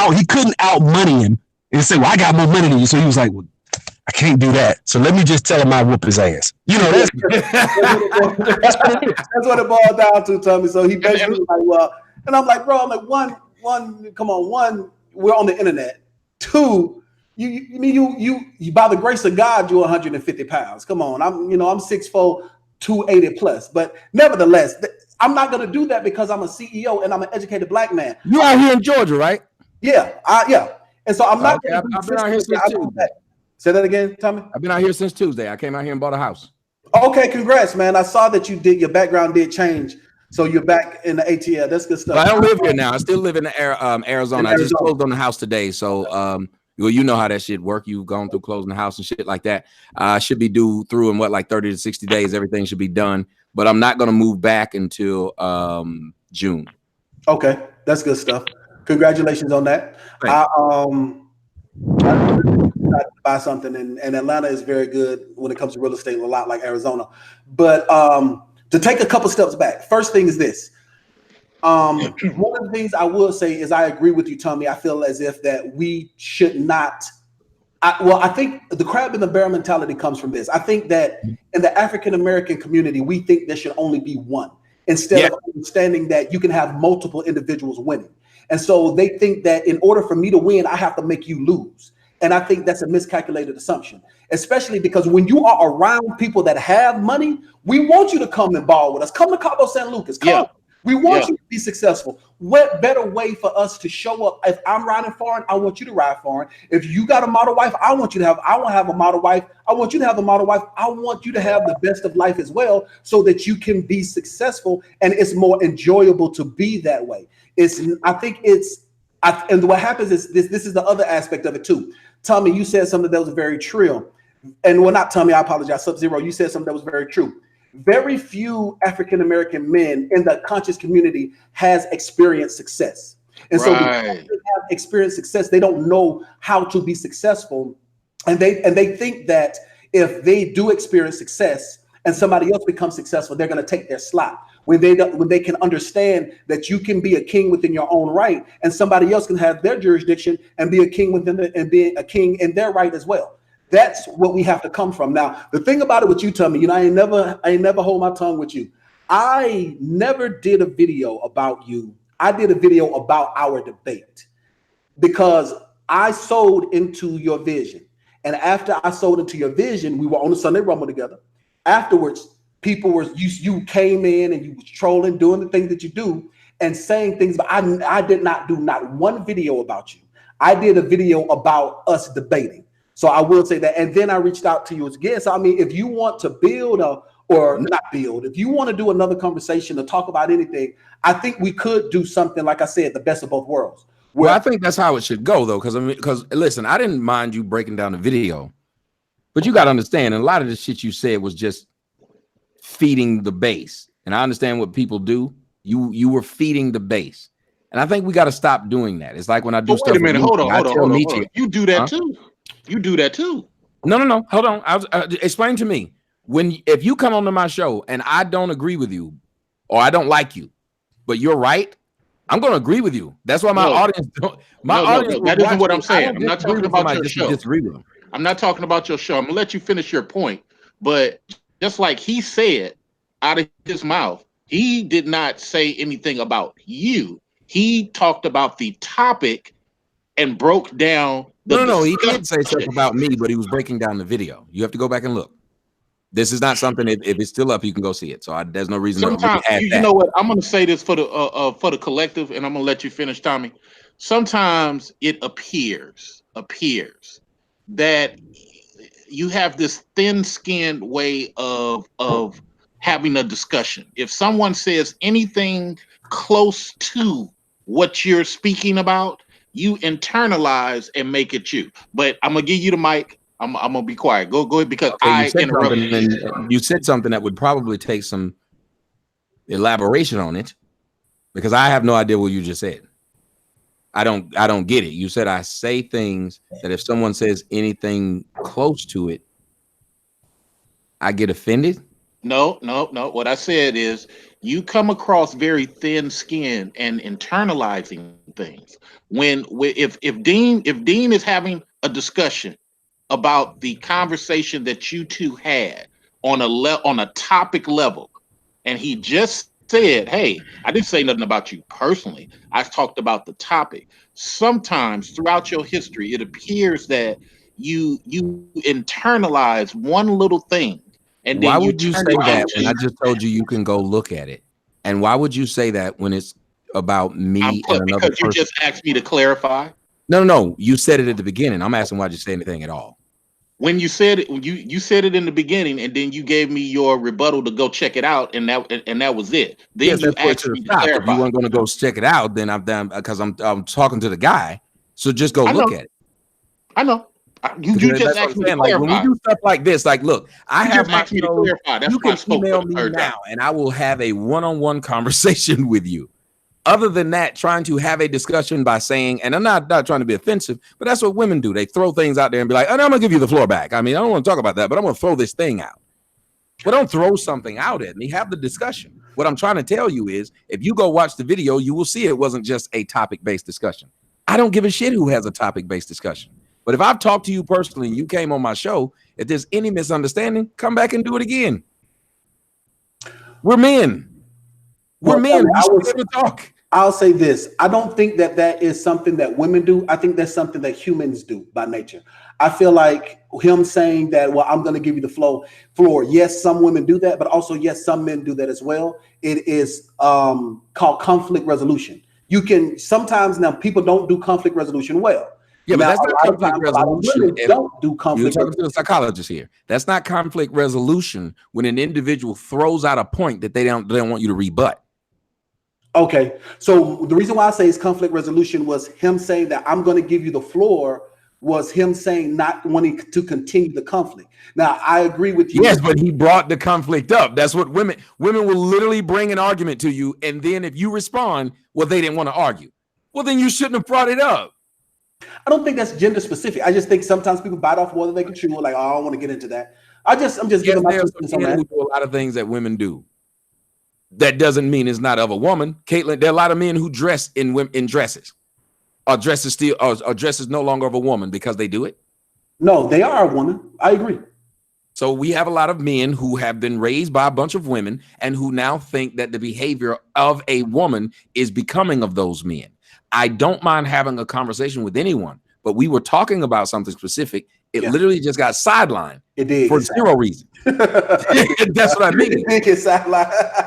out money him and say, well, I got more money than you. So he was like, well, I can't do that. So let me just tell him I whoop his ass. You know, that's what it boils down to, Tommy. So he basically was like, well, and I'm like, bro, I'm like, one, come on, one, we're on the internet. Two, you by the grace of God, you're 150 pounds. Come on, I'm 6'4", 280 plus. But nevertheless, I'm not going to do that because I'm a CEO and I'm an educated black man. You out here in Georgia, right? Yeah. And so I'm not. Okay, I've been out here since Tuesday. Say that again, Tommy. I've been out here since Tuesday. I came out here and bought a house. Okay, congrats, man. I saw that your background did change. So you're back in the ATL. That's good stuff. Well, I don't live here now. I still live in Arizona. I just closed on the house today. So well, you know how that shit work. You've gone through closing the house and shit like that. I should be due through in 30 to 60 days. Everything should be done. But I'm not going to move back until June. Okay, that's good stuff. Congratulations on that. I buy something, and Atlanta is very good when it comes to real estate, a lot like Arizona. But to take a couple steps back, first thing is this. One of the things I will say is I agree with you, Tommy. I feel as if that we should not. I think the crab in the barrel mentality comes from this. I think that in the African American community, we think there should only be one instead of understanding that you can have multiple individuals winning. And so they think that in order for me to win, I have to make you lose. And I think that's a miscalculated assumption, especially because when you are around people that have money, we want you to come and ball with us. Come to Cabo San Lucas. Come. Yeah. We want you to be successful. What better way for us to show up? If I'm riding foreign, I want you to ride foreign. If you got a model wife, I want to have a model wife. I want you to have a model wife. I want you to have the best of life as well so that you can be successful. And it's more enjoyable to be that way. And what happens is this is the other aspect of it too. Tommy, you said something that was very true. And well, not Tommy, I apologize. Sub-Zero, you said something that was very true. Very few African-American men in the conscious community has experienced success. And so because they have experienced success, they don't know how to be successful. And they think that if they do experience success and somebody else becomes successful, they're going to take their slot. When they can understand that you can be a king within your own right, and somebody else can have their jurisdiction and be a king and be a king in their right as well. That's what we have to come from. Now, the thing about it with you, Tommy, I ain't never hold my tongue with you. I never did a video about you. I did a video about our debate because I sold into your vision. And after I sold into your vision, we were on the Sunday Rumble together. Afterwards, you came in and you was trolling, doing the things that you do and saying things, but I did not do not one video about you. I did a video about us debating. So I will say that. And then I reached out to you again. So, I mean, if you want to build if you want to do another conversation or talk about anything, I think we could do something, like I said, the best of both worlds. Well, I think that's how it should go, though, because listen, I didn't mind you breaking down the video, but you got to understand, and a lot of the shit you said was just feeding the base. And I understand what people do. You were feeding the base. And I think we got to stop doing that. It's like when I do stuff. Wait a minute, hold on. You do that too. You do that too. No. Hold on. Explain to me if you come onto my show and I don't agree with you or I don't like you, but you're right, I'm going to agree with you. That's why my audience. That isn't what I'm saying. I'm not talking about your show. Disagree with them. I'm not talking about your show. I'm gonna let you finish your point. But just like he said out of his mouth, he did not say anything about you. He talked about the topic and broke down. No, he did say something about me, but he was breaking down the video. You have to go back and look. This is not something. If it's still up, you can go see it. So there's no reason. Sometimes you know what? I'm going to say this for the collective, and I'm going to let you finish, Tommy. Sometimes it appears that you have this thin-skinned way of having a discussion. If someone says anything close to what you're speaking about, you internalize and make it you. But I'm gonna give you the mic. I'm gonna be quiet. Go ahead, because I interrupted. You said something that would probably take some elaboration on it, because I have no idea what you just said. I don't get it. You said I say things that if someone says anything close to it. I get offended? No. What I said is you come across very thin-skinned and internalizing things. If Dean is having a discussion about the conversation that you two had on a topic level, and he just said, "Hey, I didn't say nothing about you personally. I talked about the topic." Sometimes throughout your history, it appears that you internalize one little thing, and Why then you would you turn say it that when I into. just told you you can go look at it? And why would you say that when it's about me and another Because you person? just asked me to clarify. No. You said it at the beginning. I'm asking why'd you say anything at all? When you said it, you said it in the beginning, and then you gave me your rebuttal to go check it out, and that was it. Then Yes, you that's where it asked should me have to stopped. If you clarify. weren't going to go check it out, then I'm done because I'm talking to the guy. So just go I know, look at it. I know. You That's just what I'm asked me to saying. Like when we clarify. do stuff like this, like, look, I You have just my asked me to show. clarify. That's You why I can spoke for email the me third now, time. and I will have a one-on-one conversation with you. Other than that, trying to have a discussion by saying, and I'm not trying to be offensive, but that's what women do. They throw things out there and be like, "Oh, no, I'm gonna give you the floor back." I mean, I don't want to talk about that, but I'm gonna throw this thing out. But don't throw something out at me. Have the discussion. What I'm trying to tell you is, if you go watch the video, you will see it wasn't just a topic-based discussion. I don't give a shit who has a topic-based discussion. But if I've talked to you personally and you came on my show, if there's any misunderstanding, come back and do it again. We're men. We're men. We should be able to talk. I'll say this. I don't think that is something that women do. I think that's something that humans do by nature. I feel like him saying that, well, I'm going to give you the floor. Yes, some women do that, but also, yes, some men do that as well. It is called conflict resolution. You can sometimes, now people don't do conflict resolution well. Yeah, now, but that's not conflict resolution. Don't do conflict. You're talking to a psychologist here. That's not conflict resolution when an individual throws out a point that they don't want you to rebut. Okay, so the reason why I say it's conflict resolution was him saying that I'm going to give you the floor, was him saying not wanting to continue the conflict. Now, I agree with you. Yes, but he brought the conflict up. That's what women will literally bring an argument to you, and then if you respond, well, they didn't want to argue. Well, then you shouldn't have brought it up. I don't think that's gender specific. I just think sometimes people bite off more than they can chew. Like, oh, I don't want to get into that. I'm just giving my 2 cents on that. Who do a lot of things that women do. That doesn't mean it's not of a woman. Caitlin, there are a lot of men who dress in dresses. Or dresses dresses no longer of a woman because they do it. No, they are a woman. I agree. So we have a lot of men who have been raised by a bunch of women and who now think that the behavior of a woman is becoming of those men. I don't mind having a conversation with anyone, but we were talking about something specific. It literally just got sidelined. It did for zero reason. That's what I mean.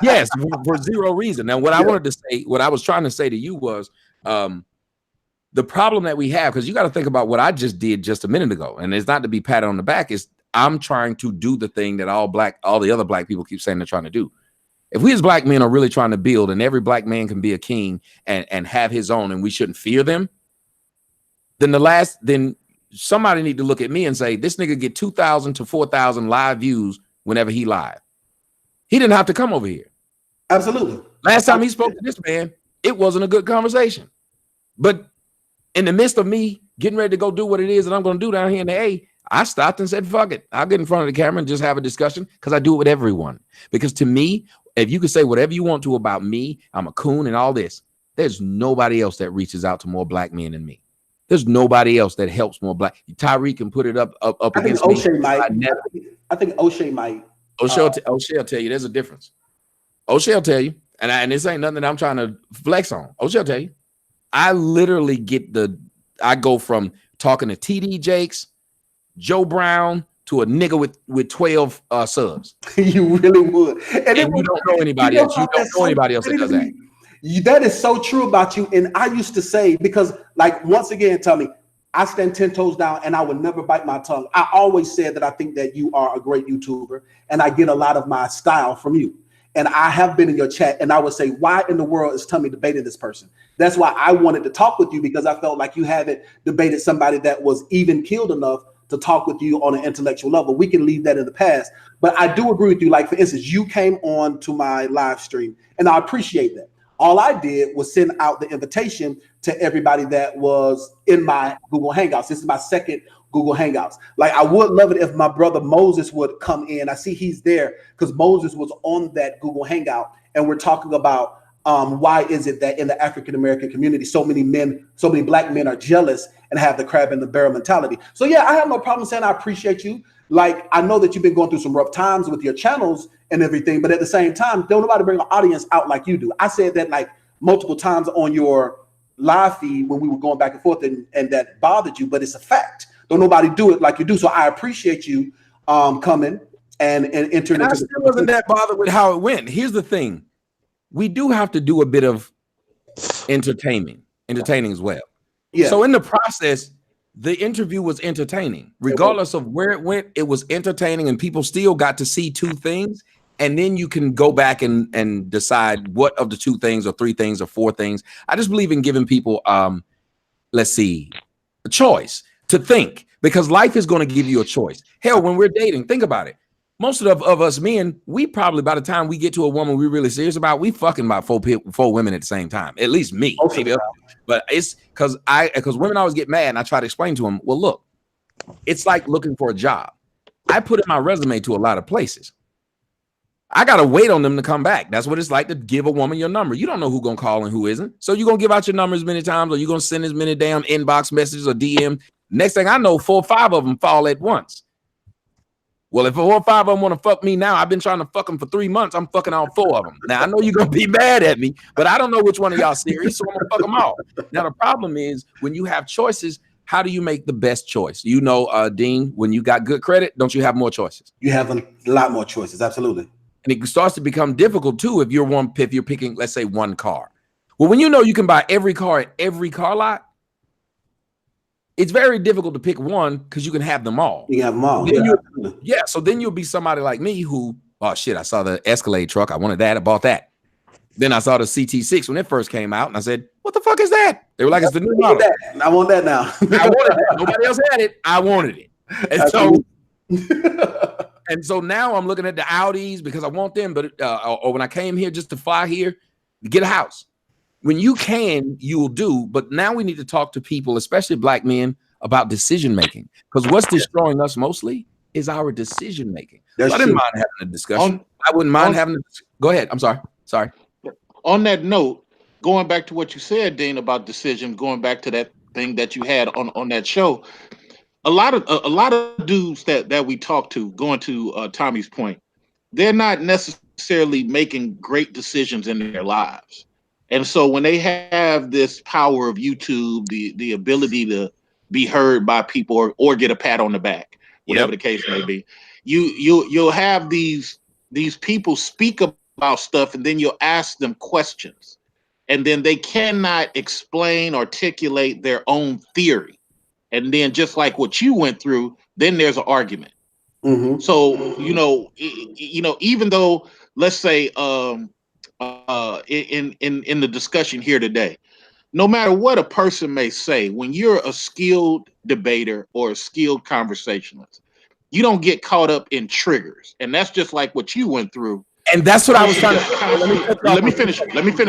Yes, for zero reason. Now, what I wanted to say, what I was trying to say to you was the problem that we have, because you got to think about what I just did just a minute ago, and it's not to be patted on the back. Is I'm trying to do the thing that all the other black people keep saying they're trying to do. If we as black men are really trying to build, and every black man can be a king and have his own, and we shouldn't fear them, then somebody need to look at me and say, this nigga get 2,000 to 4,000 live views whenever he live. He didn't have to come over here. Absolutely. Last time he spoke to this man, it wasn't a good conversation. But in the midst of me getting ready to go do what it is that I'm going to do down here in the A, I stopped and said, fuck it. I'll get in front of the camera and just have a discussion, because I do it with everyone. Because to me, if you could say whatever you want to about me, I'm a coon and all this, there's nobody else that reaches out to more black men than me. There's nobody else that helps more black. Tyreek can put it up against me. I think Oshay might. Oshay will tell you there's a difference. Oshay will tell you, and this ain't nothing that I'm trying to flex on. Oshay will tell you, I literally I go from talking to TD Jakes, Joe Brown, to a nigga with 12 subs. You really would. And you don't know anybody else. You don't know anybody else that does that. That is so true about you. And I used to say, because like, once again, Tommy, I stand 10 toes down and I would never bite my tongue. I always said that I think that you are a great YouTuber and I get a lot of my style from you. And I have been in your chat and I would say, why in the world is Tommy debating this person? That's why I wanted to talk with you, because I felt like you haven't debated somebody that was even killed enough to talk with you on an intellectual level. We can leave that in the past. But I do agree with you. Like, for instance, you came on to my live stream and I appreciate that. All I did was send out the invitation to everybody that was in my Google Hangouts. This is my second Google Hangouts. Like, I would love it if my brother Moses would come in. I see he's there because Moses was on that Google Hangout, and we're talking about why is it that in the African American community, so many Black men are jealous and have the crab in the barrel mentality. So yeah, I have no problem saying I appreciate you. Like, I know that you've been going through some rough times with your channels and everything, but at the same time, don't nobody bring an audience out like you do. I said that like multiple times on your live feed when we were going back and forth, and that bothered you, but it's a fact. Don't nobody do it like you do. So I appreciate you coming and entering. And I still wasn't that bothered with how it went. Here's the thing. We do have to do a bit of entertaining as well. Yeah. So in the process, the interview was entertaining. Regardless of where it went, it was entertaining, and people still got to see two things. And then you can go back and decide what of the two things or three things or four things. I just believe in giving people, let's see, a choice to think, because life is going to give you a choice. Hell, when we're dating, think about it. Most of us men, we probably, by the time we get to a woman we're really serious about, we fucking about four women at the same time. At least me. Maybe. But it's because women always get mad, and I try to explain to them, well, look, it's like looking for a job. I put in my resume to a lot of places. I got to wait on them to come back. That's what it's like to give a woman your number. You don't know who's going to call and who isn't. So you're going to give out your number as many times, or you're going to send as many damn inbox messages or DM. Next thing I know, 4 or 5 of them fall at once. Well, if 4 or 5 of them want to fuck me now, I've been trying to fuck them for 3 months. I'm fucking all 4 of them. Now, I know you're going to be mad at me, but I don't know which one of y'all serious, so I'm going to fuck them all. Now, the problem is when you have choices, how do you make the best choice? You know, Dean, when you got good credit, don't you have more choices? You have a lot more choices. Absolutely. And it starts to become difficult, too, if you're picking, let's say, one car. Well, when you know you can buy every car at every car lot, it's very difficult to pick one because you can have them all. You have them all. Yeah. So then you'll be somebody like me who, oh shit, I saw the Escalade truck. I wanted that. I bought that. Then I saw the CT6 when it first came out, and I said, what the fuck is that? They were like, it's the new model. I want that now. I wanted it. Nobody else had it. I wanted it. And so now I'm looking at the Audis because I want them. But or when I came here just to fly here, to get a house. When you can, you'll do. But now we need to talk to people, especially Black men, about decision making. Because what's destroying us mostly is our decision making. So I didn't mind having a discussion. I wouldn't mind having a go ahead. I'm sorry. On that note, going back to what you said, Dean, about decision, going back to that thing that you had on that show, a lot of dudes that we talk to, going to Tommy's point, they're not necessarily making great decisions in their lives. And so when they have this power of YouTube, the ability to be heard by people or get a pat on the back, whatever the case may be, you'll have these people speak about stuff, and then you'll ask them questions, and then they cannot articulate their own theory. And then just like what you went through, then there's an argument. Mm-hmm. So, even though, let's say, in the discussion here today, no matter what a person may say, when you're a skilled debater or a skilled conversationalist, you don't get caught up in triggers. And that's just like what you went through. And that's what I was trying to let me finish,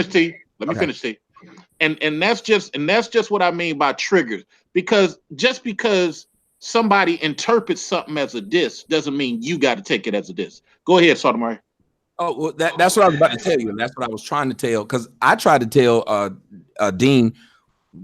T. And that's just what I mean by triggers. Because just because somebody interprets something as a diss doesn't mean you got to take it as a diss. Go ahead, Sotomayor. Oh, well, that's what I was about to tell you, and that's what I was trying to tell, because I tried to tell Dean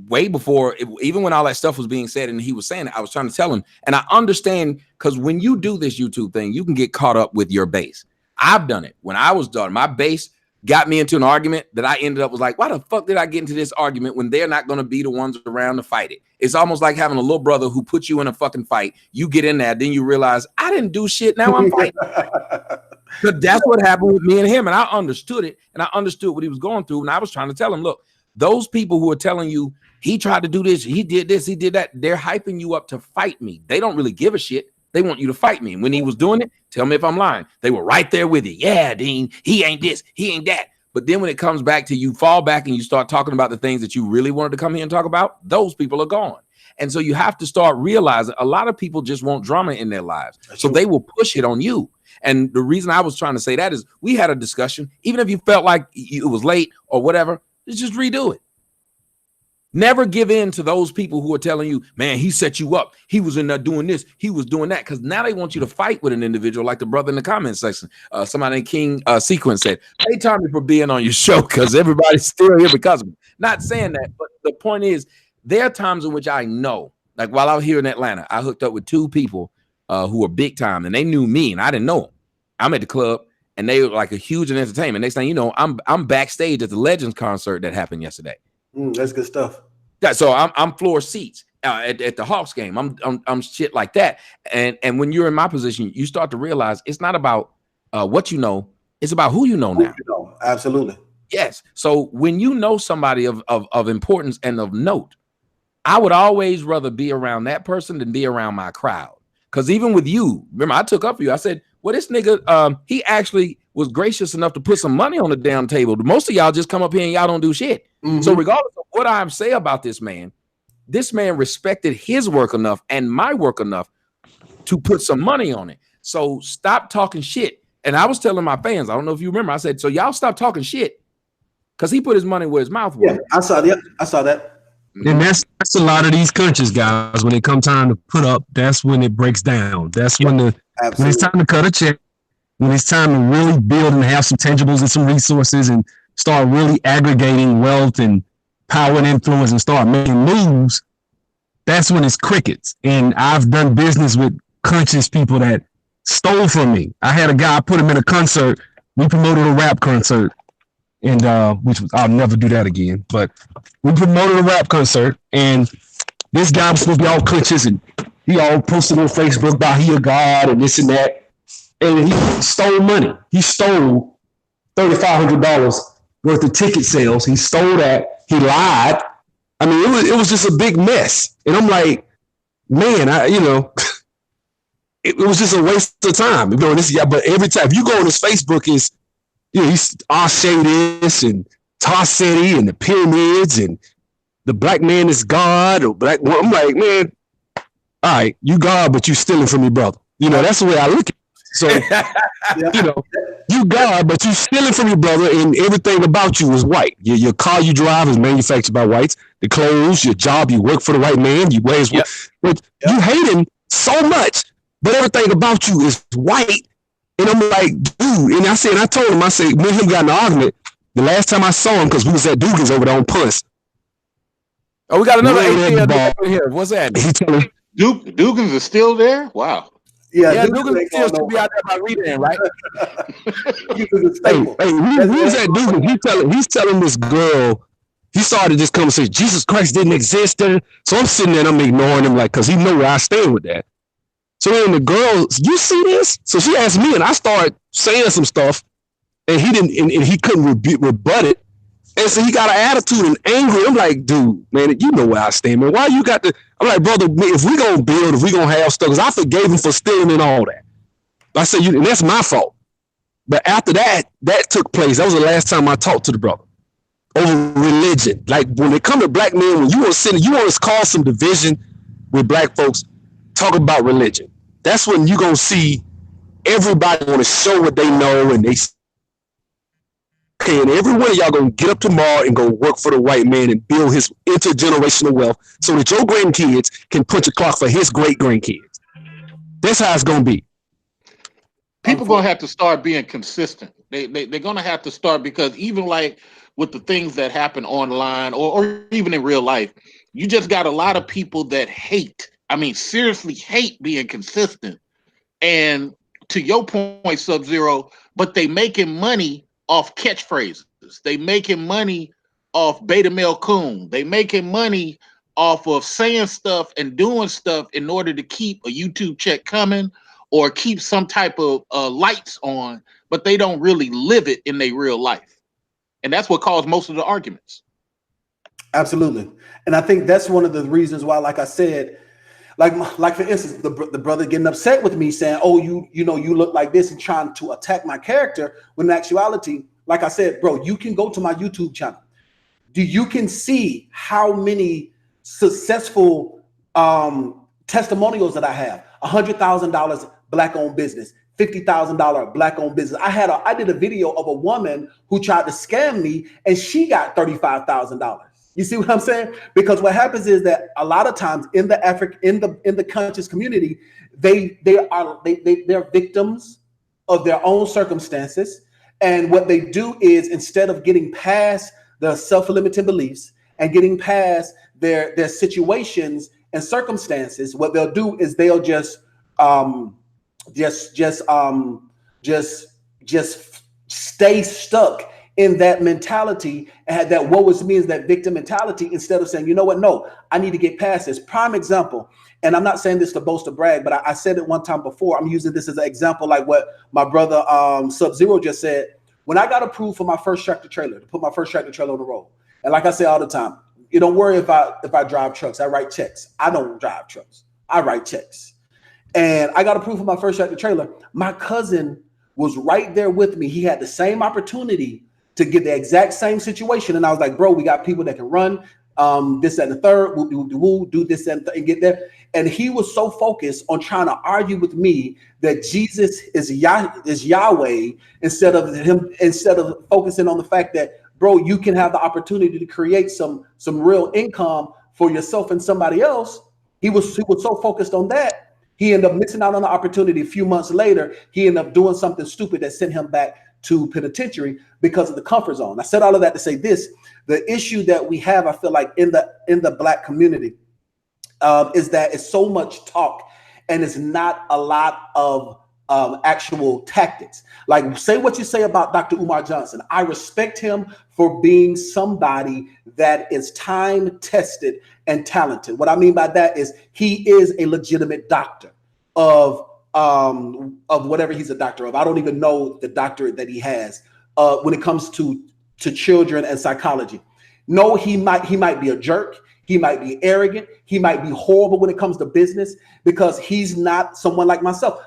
way before, even when all that stuff was being said and he was saying it, I was trying to tell him. And I understand, because when you do this YouTube thing, you can get caught up with your base. I've done it. When I was done, my base got me into an argument that I ended up was like, why the fuck did I get into this argument when they're not going to be the ones around to fight it? It's almost like having a little brother who puts you in a fucking fight. You get in there, then you realize I didn't do shit. Now I'm fighting. But that's what happened with me and him. And I understood it. And I understood what he was going through. And I was trying to tell him, look, those people who are telling you he tried to do this, he did this, he did that, they're hyping you up to fight me. They don't really give a shit. They want you to fight me. And when he was doing it, tell me if I'm lying. They were right there with you. Yeah, Dean, he ain't this, he ain't that. But then when it comes back to you fall back and you start talking about the things that you really wanted to come here and talk about, those people are gone. And so you have to start realizing a lot of people just want drama in their lives. So they will push it on you. And the reason I was trying to say that is we had a discussion. Even if you felt like it was late or whatever, just redo it. Never give in to those people who are telling you, man, he set you up. He was in there doing this. He was doing that. Because now they want you to fight with an individual like the brother in the comment section. Somebody named King Sequence said, hey, Tommy, for being on your show because everybody's still here because of me. Not saying that, but the point is there are times in which I know, like while I was here in Atlanta, I hooked up with two people who were big time and they knew me and I didn't know them. I'm at the club and they were like a huge in entertainment. Next thing you know, I'm backstage at the Legends concert that happened yesterday. That's good stuff. Yeah, so I'm floor seats at the Hawks game. I'm shit like that. And when you're in my position, you start to realize it's not about what you know, it's about who you know now. Absolutely. Yes. So when you know somebody of importance and of note, I would always rather be around that person than be around my crowd. Because even with you, remember, I took up for you. I said, well, this nigga, he actually was gracious enough to put some money on the damn table. Most of y'all just come up here and y'all don't do shit. Mm-hmm. So regardless of what I say about this man respected his work enough and my work enough to put some money on it. So stop talking shit. And I was telling my fans, I don't know if you remember, I said, so y'all stop talking shit because he put his money where his mouth was. Yeah, I saw that. And that's a lot of these countries, guys. When it come time to put up, that's when it breaks down. That's when when it's time to cut a check, when it's time to really build and have some tangibles and some resources and start really aggregating wealth and power and influence and start making moves, that's when it's crickets. And I've done business with conscious people that stole from me. I had a guy, I put him in a concert. We promoted a rap concert. And which was, I'll never do that again. But we promoted a rap concert, and this guy was supposed to be all conscious, and he all posted on Facebook about he a god and this and that. And he stole money. He stole $3,500 worth of ticket sales. He stole that. He lied. I mean, it was just a big mess. And I'm like, man, it was just a waste of time. But every time if you go on his Facebook, he's Oshay this and Tarsetti and the pyramids and the black man is God or black. I'm like, man, all right, you God, but you stealing from your brother. That's the way I look at it. So, you God, but you stealing from your brother, and everything about you is white. Your car you drive is manufactured by whites. The clothes, your job, you work for the white man. You wear his but you hate him so much, but everything about you is white. And I'm like, dude, and I told him, me and him got in an argument the last time I saw him because we was at Dugan's over there on Punts. Oh, we got another ATL here. What's that? He telling Dugan's is still there? Wow. Yeah, Dugan's still should be out there by reading, right? Hey, we was at Dugan's. He's telling this girl, he started this conversation, Jesus Christ didn't exist. So I'm sitting there and I'm ignoring him like, because he know where I stand with that. So then the girl, you see this? So she asked me, and I started saying some stuff, and he didn't, and he couldn't rebut it. And so he got an attitude and angry. I'm like, dude, man, you know where I stand, man. Why you got to? I'm like, brother, if we gonna build, if we gonna have stuff, because I forgave him for stealing and all that. I said, and that's my fault. But after that took place. That was the last time I talked to the brother over religion. Like when it come to black men, when you want to cause some division with black folks, talk about religion. That's when you're going to see everybody want to show what they know, and and every one of y'all going to get up tomorrow and go work for the white man and build his intergenerational wealth so that your grandkids can punch a clock for his great-grandkids. That's how it's going to be. People going to have to start being consistent. They're going to have to start, because even like with the things that happen online or even in real life, you just got a lot of people that hate. I mean, seriously hate being consistent. And to your point, Sub-Zero, but they making money off catchphrases. They making money off beta male coon. They making money off of saying stuff and doing stuff in order to keep a YouTube check coming or keep some type of lights on, but they don't really live it in their real life. And that's what caused most of the arguments. Absolutely. And I think that's one of the reasons why, like I said, like for instance, the brother getting upset with me saying, oh, you look like this, and trying to attack my character, when in actuality, like I said, bro, you can go to my YouTube channel. You can see how many successful testimonials that I have. $100,000 black-owned business, $50,000 black-owned business. I did a video of a woman who tried to scam me, and she got $35,000. You see what I'm saying? Because what happens is that a lot of times in the conscious community, they're victims of their own circumstances. And what they do is, instead of getting past the self-limiting beliefs and getting past their situations and circumstances, what they'll do is they'll just stay stuck in that mentality, and that woe is me, is that victim mentality, instead of saying, you know what, no, I need to get past this. Prime example, and I'm not saying this to boast or brag, but I said it one time before. I'm using this as an example, like what my brother Sub-Zero just said. When I got approved for my first tractor trailer, to put my first tractor trailer on the road, and like I say all the time, you don't worry if I drive trucks, I write checks. I don't drive trucks, I write checks. And I got approved for my first tractor trailer. My cousin was right there with me. He had the same opportunity to get the exact same situation. And I was like, bro, we got people that can run this and the third, we'll do this and get there. And he was so focused on trying to argue with me that Jesus is Yahweh, instead of focusing on the fact that, bro, you can have the opportunity to create some real income for yourself and somebody else. He was so focused on that, he ended up missing out on the opportunity. A few months later, he ended up doing something stupid that sent him back to penitentiary because of the comfort zone. I said all of that to say this: the issue that we have, I feel like, in the Black community is that it's so much talk and it's not a lot of actual tactics. Like, say what you say about Dr. Umar Johnson. I respect him for being somebody that is time tested and talented. What I mean by that is he is a legitimate doctor of whatever he's a doctor of. I don't even know the doctorate that he has when it comes to children and psychology. No, he might be a jerk. He might be arrogant. He might be horrible when it comes to business, because he's not someone like myself.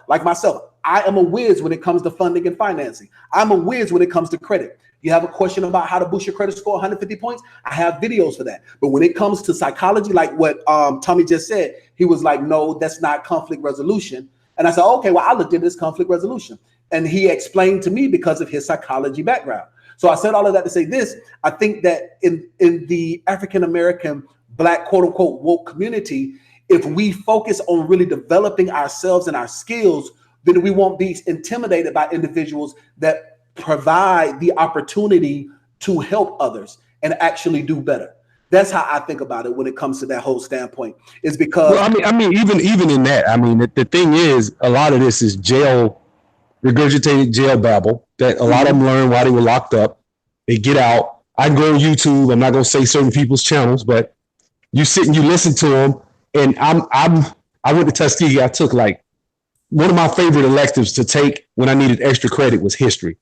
I am a whiz when it comes to funding and financing. I'm a whiz when it comes to credit. You have a question about how to boost your credit score 150 points? I have videos for that. But when it comes to psychology, like what Tommy just said, he was like, no, that's not conflict resolution. And I said, okay, well, I looked at this conflict resolution. And he explained to me because of his psychology background. So I said all of that to say this: I think that in the African-American Black, quote unquote, woke community, if we focus on really developing ourselves and our skills, then we won't be intimidated by individuals that provide the opportunity to help others and actually do better. That's how I think about it when it comes to that whole standpoint. Is because, well, I mean, even in that, I mean, the thing is, a lot of this is regurgitated jail babble that a lot of them learn while they were locked up. They get out. I can go on YouTube. I'm not going to say certain people's channels, but you sit and you listen to them. And I went to Tuskegee. I took like one of my favorite electives to take when I needed extra credit was history.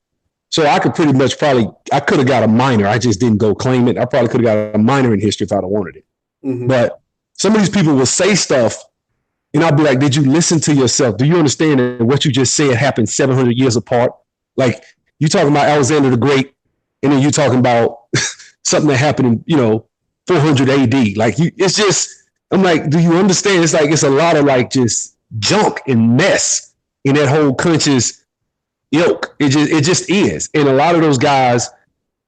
So I could pretty much I could have got a minor. I just didn't go claim it. I probably could have got a minor in history if I'd have wanted it. Mm-hmm. But some of these people will say stuff, and I'll be like, did you listen to yourself? Do you understand that what you just said happened 700 years apart? Like, you talking about Alexander the Great, and then you talking about something that happened in, 400 AD. Like, it's just, I'm like, do you understand? It's like, it's a lot of like just junk and mess in that whole conscious ilk. It just is. And a lot of those guys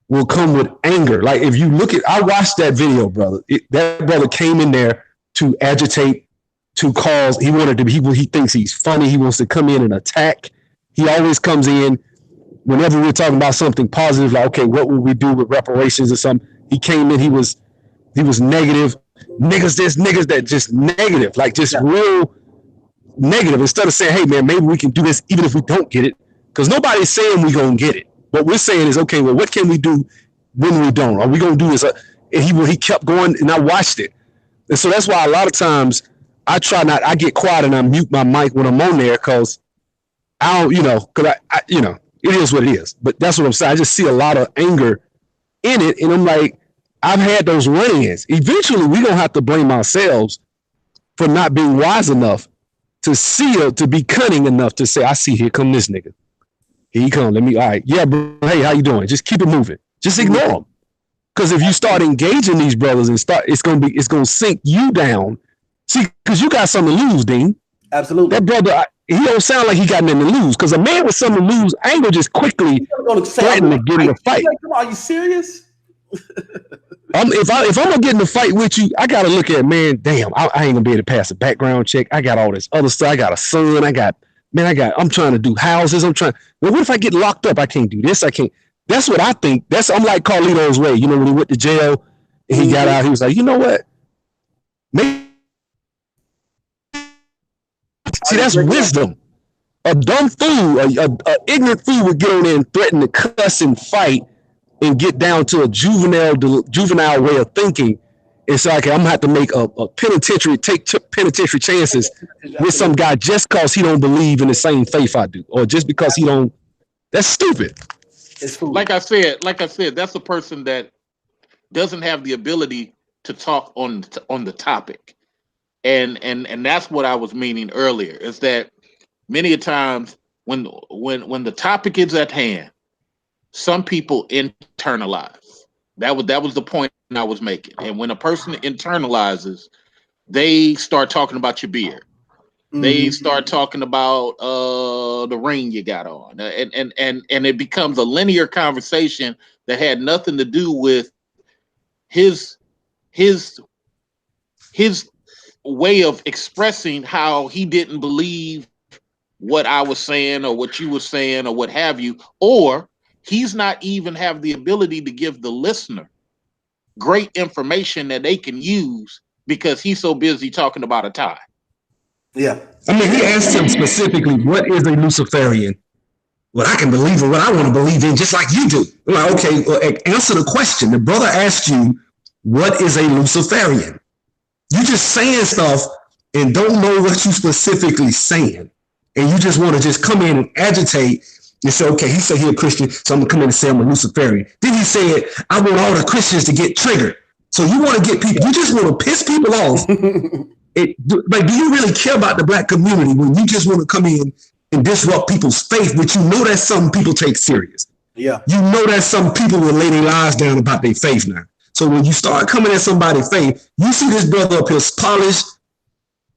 will come with anger. Like, if you look at, I watched that video, brother. That brother came in there to agitate, to cause, he thinks he's funny. He wants to come in and attack. He always comes in whenever we're talking about something positive, like, okay, what would we do with reparations or something? He came in, he was negative. Niggas this, niggas that, just negative, like just real negative. Instead of saying, hey man, maybe we can do this even if we don't get it. Because nobody's saying we're going to get it. What we're saying is, okay, well, what can we do when we don't? Are we going to do this? And he kept going, and I watched it. And so that's why a lot of times I get quiet and I mute my mic when I'm on there, because I don't, because I it is what it is. But that's what I'm saying. I just see a lot of anger in it. And I'm like, I've had those run-ins. Eventually, we're going to have to blame ourselves for not being wise enough to be cunning enough to say, I see, here come this nigga. Here he come. All right. Yeah, bro. Hey, how you doing? Just keep it moving. Just ignore them. Because if you start engaging these brothers it's going to sink you down. See, because you got something to lose, Dean. Absolutely. That brother, he don't sound like he got nothing to lose. Because a man with something to lose, I ain't going to just quickly threaten to get in a fight. Come on, are you serious? if I'm gonna get in a fight with you, I gotta look at, man, damn, I ain't gonna be able to pass a background check. I got all this other stuff. I got a son. I'm trying to do houses. Well, what if I get locked up? I can't do this. I can't. That's what I think. I'm like Carlito's Way. You know, when he went to jail and he got out, he was like, you know what? Maybe. See, that's wisdom. A dumb fool, a ignorant fool would get on there and threaten to cuss and fight and get down to a juvenile way of thinking. It's like, I'm gonna have to make a penitentiary, take penitentiary chances with some guy just because he don't believe in the same faith I do, or just because he don't. That's stupid. It's like I said, that's a person that doesn't have the ability to talk on the topic, and that's what I was meaning earlier. Is that many a times when the topic is at hand, some people internalize. That was the point I was making. And when a person internalizes, they start talking about your beard. Mm-hmm. They start talking about the ring you got on, and it becomes a linear conversation that had nothing to do with his way of expressing how he didn't believe what I was saying or what you were saying or what have you, or he's not even have the ability to give the listener great information that they can use because he's so busy talking about a tie. Yeah. I mean, he asked him specifically, what is a Luciferian? Well, I can believe in what I want to believe in, just like you do. I'm like, okay, well, answer the question. The brother asked you, what is a Luciferian? You just saying stuff and don't know what you specifically saying. And you just want to just come in and agitate and say, okay, he said he's a Christian, so I'm going to come in and say I'm a Luciferian. Then he said, I want all the Christians to get triggered. So you want to get people, you just want to piss people off. Like, do you really care about the black community when you just want to come in and disrupt people's faith, which you know that's something people take serious? Yeah. You know that some people will lay their lives down about their faith now. So when you start coming at somebody's faith, you see this brother up here polished,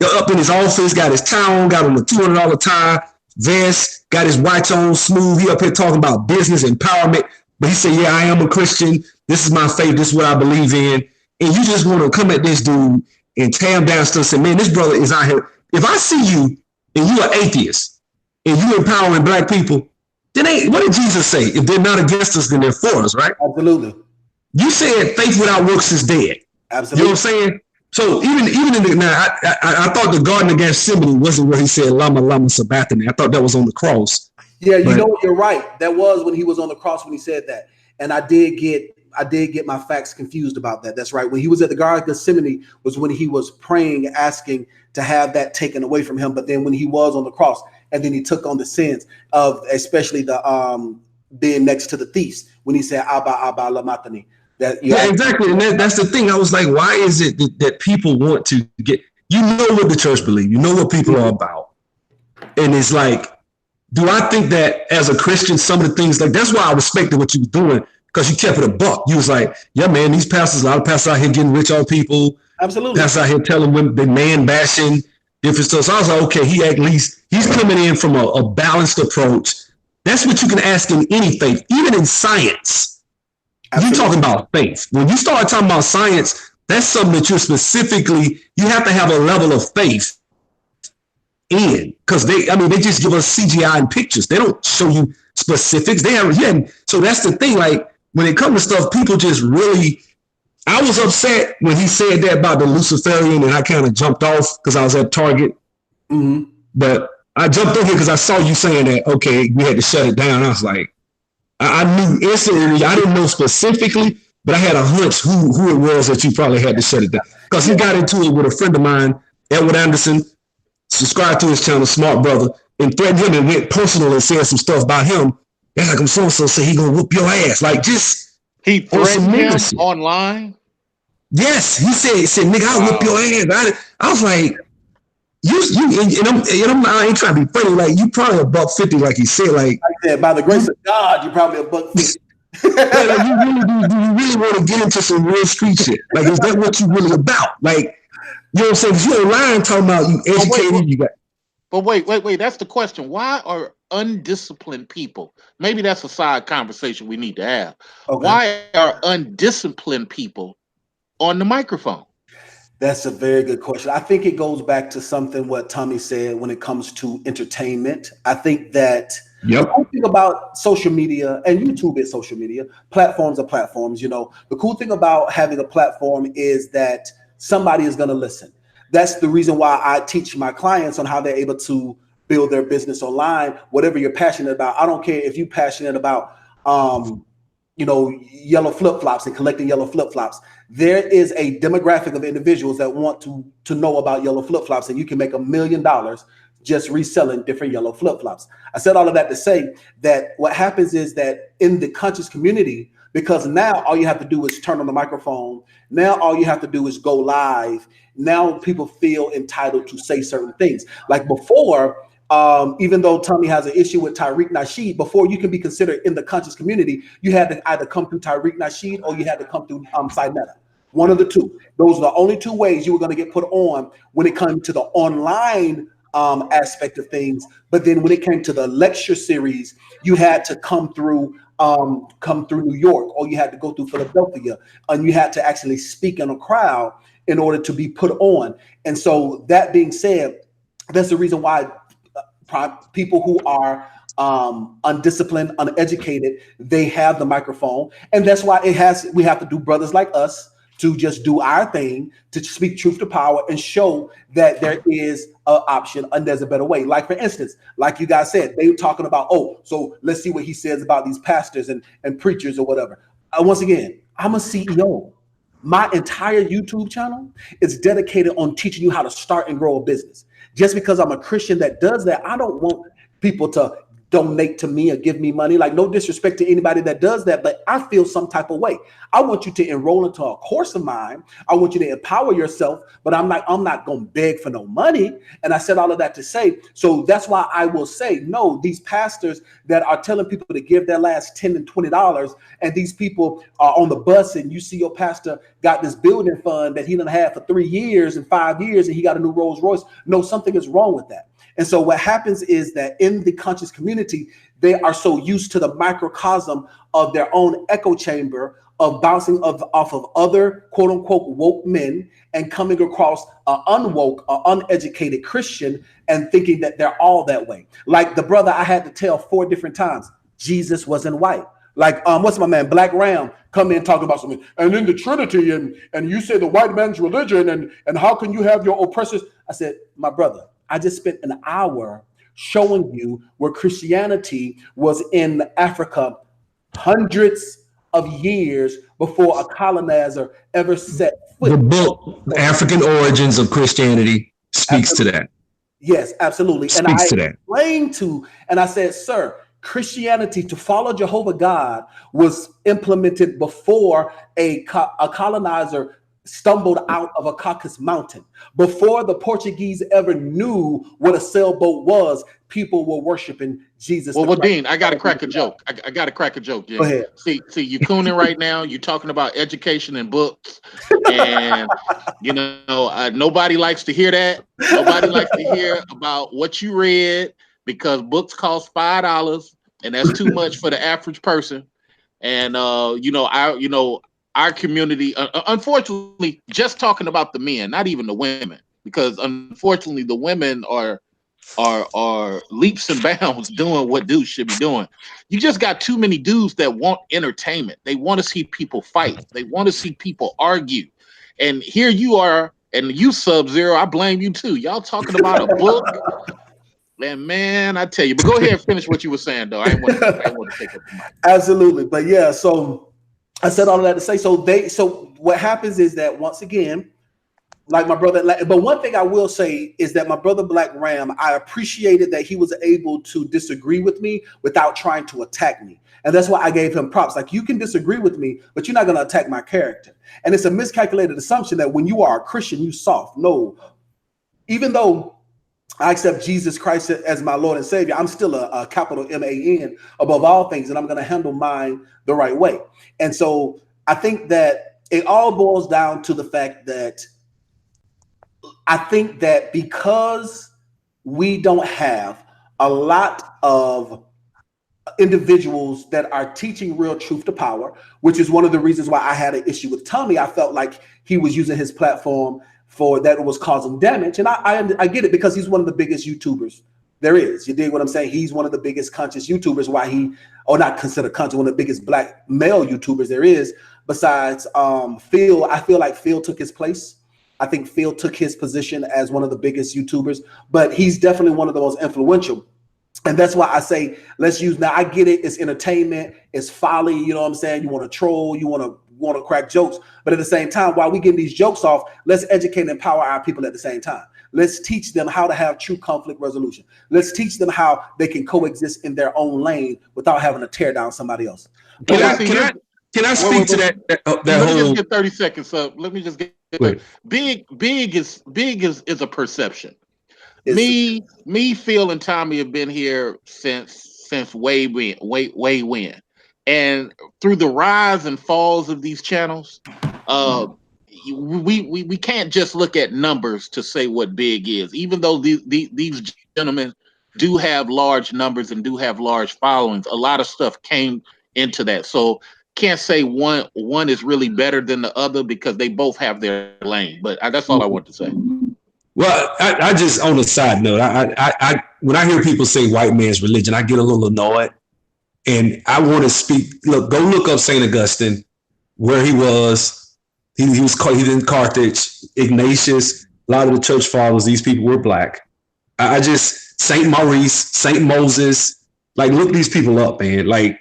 up in his office, got his tie on, got on a $200 tie, vest, got his watch on, smooth. He up here talking about business empowerment. But he said, yeah, I am a Christian. This is my faith. This is what I believe in. And you just want to come at this dude and tear him down stuff and say, man, this brother is out here. If I see you and you are atheist and you empowering black people, then what did Jesus say? If they're not against us, then they're for us, right? Absolutely. You said faith without works is dead. Absolutely. You know what I'm saying? So even in the, now, I thought the Garden of Gethsemane wasn't where he said Lama Lama Sabachthani. I thought that was on the cross. Yeah, you're right. That was when he was on the cross when he said that. And I did get my facts confused about that. That's right. When he was at the Garden of Gethsemane was when he was praying, asking to have that taken away from him. But then when he was on the cross, and then he took on the sins of especially the being next to the thieves when he said Abba Abba Lamatani. Yeah, exactly. And that's the thing. I was like, why is it that people want to get, you know what the church believes, you know what people are about. And it's like, do I think that as a Christian, some of the things, like, that's why I respected what you were doing, because you kept it a buck. You was like, yeah, man, these pastors, a lot of pastors out here getting rich on people. Absolutely. Pastors out here telling women, they man bashing, different stuff. So I was like, okay, he's coming in from a balanced approach. That's what you can ask in any faith, even in science. You're talking about faith. When you start talking about science, that's something that you have to have a level of faith in, because they just give us CGI and pictures. They don't show you specifics. So that's the thing. Like, when it comes to stuff, people just really, I was upset when he said that about the Luciferian, and I kind of jumped off because I was at Target. Mm-hmm. But I jumped over here because I saw you saying that, okay, we had to shut it down. I was like, I knew instantly, I didn't know specifically, but I had a hunch who it was that you probably had to shut it down. Because he got into it with a friend of mine, Edward Anderson, subscribed to his channel, Smart Brother, and threatened him and went personal and said some stuff about him. That's like, I'm so-and-so say he gonna whoop your ass. Like, just he threatened him online? Yes, he said, nigga, I'll whoop your ass. I was like, I ain't trying to be funny. Like, you probably $150, like he said. Like I said, by the grace of God, you probably $150. Like, you really want to get into some real street shit? Like, is that what you really about? Like, you know what I'm saying? Because you're online talking about you educated, you got. But wait. That's the question. Why are undisciplined people? Maybe that's a side conversation we need to have. Okay. Why are undisciplined people on the microphone? That's a very good question. I think it goes back to something what Tommy said when it comes to entertainment. I think that the cool thing about social media, and YouTube is social media, platforms are platforms, the cool thing about having a platform is that somebody is going to listen. That's the reason why I teach my clients on how they're able to build their business online, whatever you're passionate about. I don't care if you're passionate about, yellow flip-flops and collecting yellow flip-flops. There is a demographic of individuals that want to know about yellow flip-flops, and you can make $1 million just reselling different yellow flip-flops. I said all of that to say that what happens is that in the conscious community, because now all you have to do is turn on the microphone. Now all you have to do is go live. Now people feel entitled to say certain things. Like before, even though Tommy has an issue with Tariq Nasheed, before you can be considered in the conscious community, you had to either come through Tariq Nasheed or you had to come through Sinetta. One of the two. Those are the only two ways you were going to get put on when it comes to the online aspect of things. But then when it came to the lecture series, you had to come through New York, or you had to go through Philadelphia, and you had to actually speak in a crowd in order to be put on. And so that being said, that's the reason why people who are undisciplined, uneducated, they have the microphone. And that's why we have to do brothers like us to just do our thing, to speak truth to power and show that there is an option and there's a better way. Like, for instance, like you guys said, they were talking about, so let's see what he says about these pastors and preachers or whatever. Once again, I'm a CEO. My entire YouTube channel is dedicated on teaching you how to start and grow a business. Just because I'm a Christian that does that, I don't want people to donate to me or give me money. Like, no disrespect to anybody that does that, but I feel some type of way. I want you to enroll into a course of mine. I want you to empower yourself, but I'm not going to beg for no money. And I said all of that to say, so that's why I will say, no, these pastors that are telling people to give their last $10 and $20, and these people are on the bus, and you see your pastor got this building fund that he done had for 3 years and 5 years, and he got a new Rolls Royce. No, something is wrong with that. And so what happens is that in the conscious community, they are so used to the microcosm of their own echo chamber of bouncing off of other quote unquote woke men and coming across an unwoke or uneducated Christian and thinking that they're all that way. Like the brother I had to tell 4 different times, Jesus wasn't white. Like, what's my man, Black Ram, come in talking about something, and in the Trinity, and you say the white man's religion, and how can you have your oppressors? I said, my brother, I just spent an hour showing you where Christianity was in Africa hundreds of years before a colonizer ever set foot. The book, The African Origins of Christianity, speaks to that. Yes, absolutely. And I explained and I said, sir, Christianity, to follow Jehovah God, was implemented before a colonizer stumbled out of a Caucasus mountain. Before the Portuguese ever knew what a sailboat was, people were worshiping Jesus. Well, Dean, I got to crack a joke. I got to crack a joke. Yeah. Go ahead. See, you're cooning right now. You're talking about education and books, and nobody likes to hear that. Nobody likes to hear about what you read, because books cost $5, and that's too much for the average person. And our community, unfortunately, just talking about the men, not even the women, because unfortunately the women are leaps and bounds doing what dudes should be doing. You just got too many dudes that want entertainment. They want to see people fight. They want to see people argue. And here you are, and you Sub-Zero, I blame you too. Y'all talking about a book. Man, I tell you. But go ahead and finish what you were saying, though. I didn't want to take up the mic. Absolutely. But yeah, so I said all of that to say, so what happens is that, once again, like my brother, but one thing I will say is that my brother Black Ram, I appreciated that he was able to disagree with me without trying to attack me. And that's why I gave him props. Like, you can disagree with me, but you're not going to attack my character. And it's a miscalculated assumption that when you are a Christian, you soft. No, even though I accept Jesus Christ as my Lord and Savior, I'm still a capital M-A-N above all things, and I'm going to handle mine the right way. And so I think that it all boils down to the fact that I think that because we don't have a lot of individuals that are teaching real truth to power, which is one of the reasons why I had an issue with Tommy. I felt like he was using his platform for that was causing damage. And I get it, because he's one of the biggest YouTubers there is. You dig what I'm saying? He's one of the biggest conscious YouTubers. Why or not considered conscious, one of the biggest black male YouTubers there is. Besides Phil, I feel like Phil took his place. I think Phil took his position as one of the biggest YouTubers, but he's definitely one of the most influential. And that's why I say, let's use, now I get it. It's entertainment. It's folly. You know what I'm saying? You want to troll, you want to crack jokes, but at the same time, while we getting these jokes off, let's educate and empower our people at the same time. Let's teach them how to have true conflict resolution. Let's teach them how they can coexist in their own lane without having to tear down somebody else. Can I speak to that let me just get 30 seconds up. Let me just get big is a perception. Me, Phil, and Tommy have been here since way when. And through the rise and falls of these channels, we can't just look at numbers to say what big is, even though these gentlemen do have large numbers and do have large followings. A lot of stuff came into that. So can't say one is really better than the other, because they both have their lane. But that's all I want to say. Well, I just, on a side note, I when I hear people say white man's religion, I get a little annoyed. And I want to speak. Look, go look up St. Augustine, where he was. He was in Carthage. Ignatius, a lot of the church fathers, these people were black. I just, St. Maurice, St. Moses, like, look these people up, man. Like,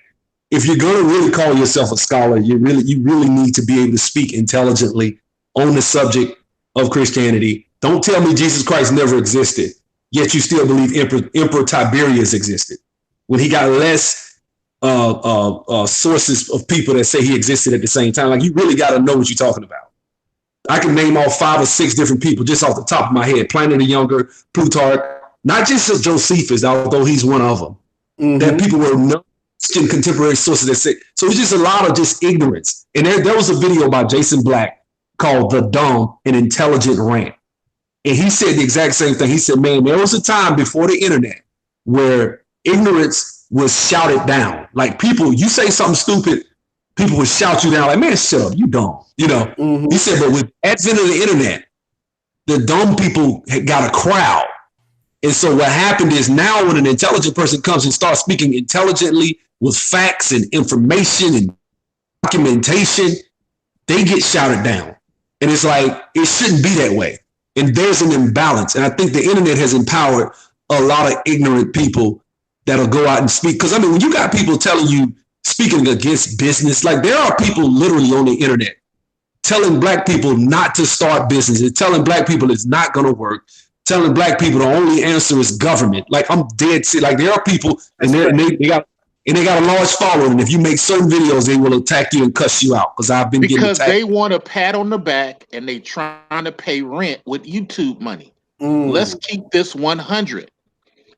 if you're going to really call yourself a scholar, you really need to be able to speak intelligently on the subject of Christianity. Don't tell me Jesus Christ never existed, yet you still believe Emperor Tiberius existed, when he got less sources of people that say he existed at the same time. Like, you really got to know what you're talking about. I can name all 5 or 6 different people just off the top of my head. Pliny the Younger, Plutarch, not just Josephus, although he's one of them. Mm-hmm. That people were no in contemporary sources that say. So it's just a lot of just ignorance. And there was a video by Jason Black called "The Dumb and Intelligent Rant," and he said the exact same thing. He said, "Man, there was a time before the internet where ignorance was shouted down. Like, people, you say something stupid, people would shout you down like, man, shut up, you dumb." You know, mm-hmm. He said, but with the advent of the internet, the dumb people had got a crowd. And so what happened is, now when an intelligent person comes and starts speaking intelligently with facts and information and documentation, they get shouted down. And it's like, it shouldn't be that way. And there's an imbalance. And I think the internet has empowered a lot of ignorant people that'll go out and speak. Because, I mean, when you got people telling you, speaking against business, like, there are people literally on the internet telling black people not to start businesses, telling black people it's not going to work, telling black people the only answer is government. Like, I'm dead serious. Like, there are people, and they got a large following. And if you make certain videos, they will attack you and cuss you out. Because I've been getting attacked. Because they want a pat on the back, and they trying to pay rent with YouTube money. Let's keep this 100.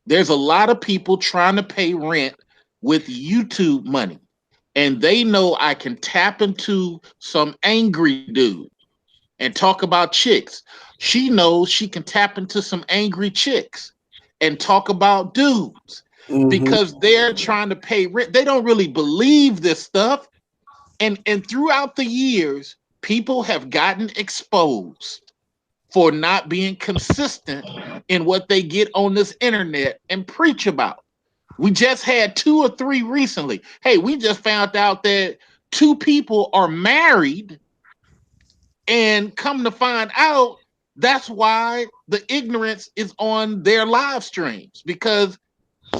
There's a lot of people trying to pay rent with YouTube money, and they know I can tap into some angry dude and talk about chicks. She knows she can tap into some angry chicks and talk about dudes, because they're trying to pay rent. They don't really believe this stuff. And throughout the years, people have gotten exposed for not being consistent in what they get on this internet and preach about. We just had 2 or 3 recently. Hey, we just found out that 2 people are married, and come to find out, that's why the ignorance is on their live streams, because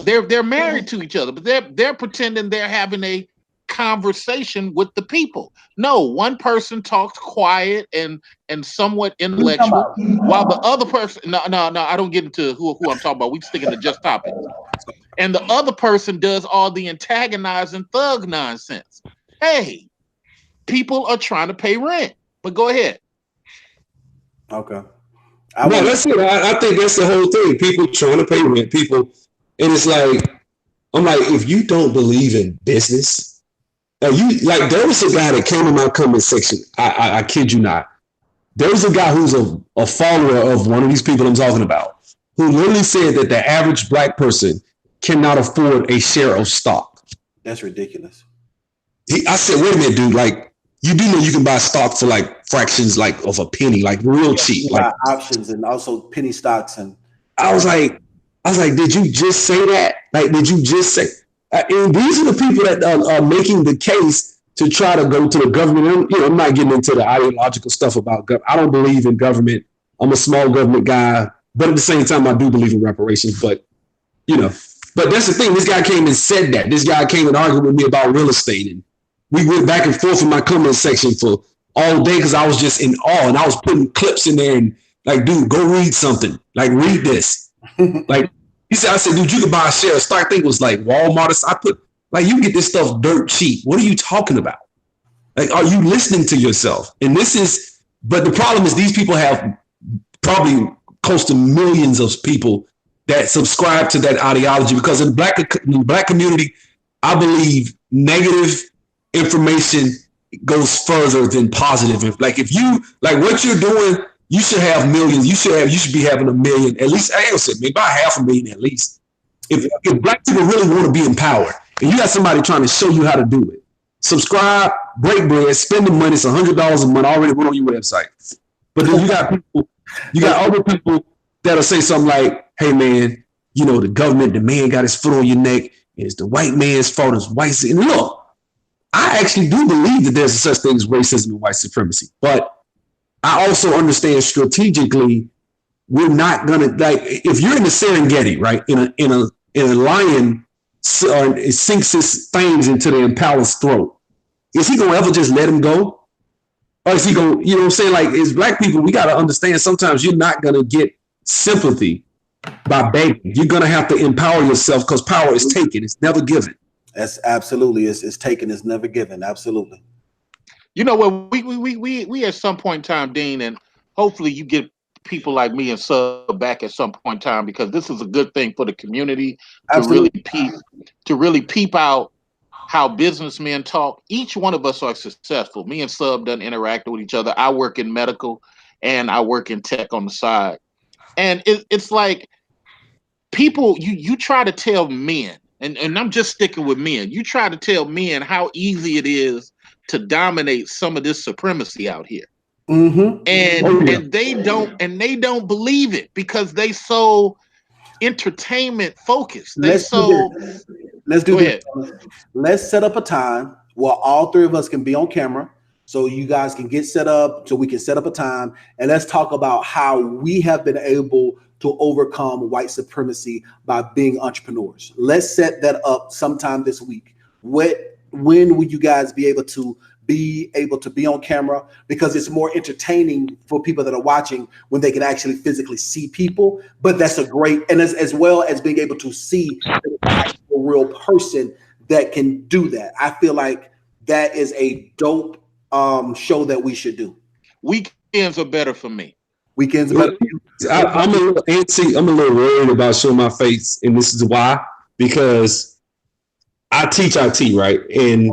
they're married to each other, but they're pretending they're having a conversation with the people. No, one person talks quiet and somewhat intellectual, while the other person, no, I don't get into who I'm talking about. We sticking to just topics. And the other person does all the antagonizing thug nonsense. Hey, people are trying to pay rent. But go ahead. Okay. That's it. I think that's the whole thing. People trying to pay rent. People, and it's like, I'm like, if you don't believe in business, there was a guy that came in my comment section. I kid you not. There was a guy who's a follower of one of these people I'm talking about, who literally said that the average black person cannot afford a share of stock. That's ridiculous. I said, wait a minute, dude. Like, you do know you can buy stocks for like fractions, like of a penny, like real cheap, like options and also penny stocks. And I was like, did you just say that? Like, did you just say? And these are the people that are making the case to try to go to the government. You know, I'm not getting into the ideological stuff about government. I don't believe in government. I'm a small government guy, but at the same time, I do believe in reparations. But you know, but that's the thing. This guy came and said that. This guy came and argued with me about real estate, and we went back and forth in my comment section for all day because I was just in awe, and I was putting clips in there and like, dude, go read something. Like, read this. Like he said, I said, dude, you could buy a share of stock. I think it was like Walmart. I put like, you can get this stuff dirt cheap. What are you talking about? Like, are you listening to yourself? And this is, but the problem is these people have probably close to millions of people that subscribe to that ideology, because in the black community, I believe negative information goes further than positive. Like, if you like what you're doing, you should have millions. You should be having 1 million at least. I ain't gonna say maybe about 500,000 at least. If black people really want to be empowered, and you got somebody trying to show you how to do it, subscribe, break bread, spend the money. It's $100 a month already went on your website. But then you got other people that'll say something like, "Hey man, you know the government, the man got his foot on your neck. It's the white man's fault. It's white." And look, I actually do believe that there's such thing as racism and white supremacy, but I also understand strategically, we're not gonna, like, if you're in the Serengeti, right, in a lion sinks his fangs into the impala's throat, is he gonna ever just let him go? Or is he gonna, you know what I'm saying? Like, as black people, we gotta understand sometimes you're not gonna get sympathy by begging. You're gonna have to empower yourself, because power is taken, it's never given. That's absolutely, it's taken, it's never given. Absolutely. You know what, we at some point in time, Dean, and hopefully you get people like me and Sub back at some point in time, because this is a good thing for the community to really peep out how businessmen talk. Each one of us are successful. Me and Sub done interact with each other. I work in medical and I work in tech on the side. And it's like people, you try to tell men, and I'm just sticking with men, you try to tell men how easy it is to dominate some of this supremacy out here. Mm-hmm. And they don't believe it, because they so entertainment focused. Let's do this. Let's set up a time where all three of us can be on camera, so you guys can get set up, so we can set up a time, and let's talk about how we have been able to overcome white supremacy by being entrepreneurs. Let's set that up sometime this week. When will you guys be able to be on camera? Because it's more entertaining for people that are watching when they can actually physically see people. But that's a great, and as well as being able to see a real person that can do that. I feel like that is a dope show that we should do. Weekends are better for me. Weekends are better for you. I'm a little antsy. I'm a little worried about showing my face, and this is why, because I teach IT, right? And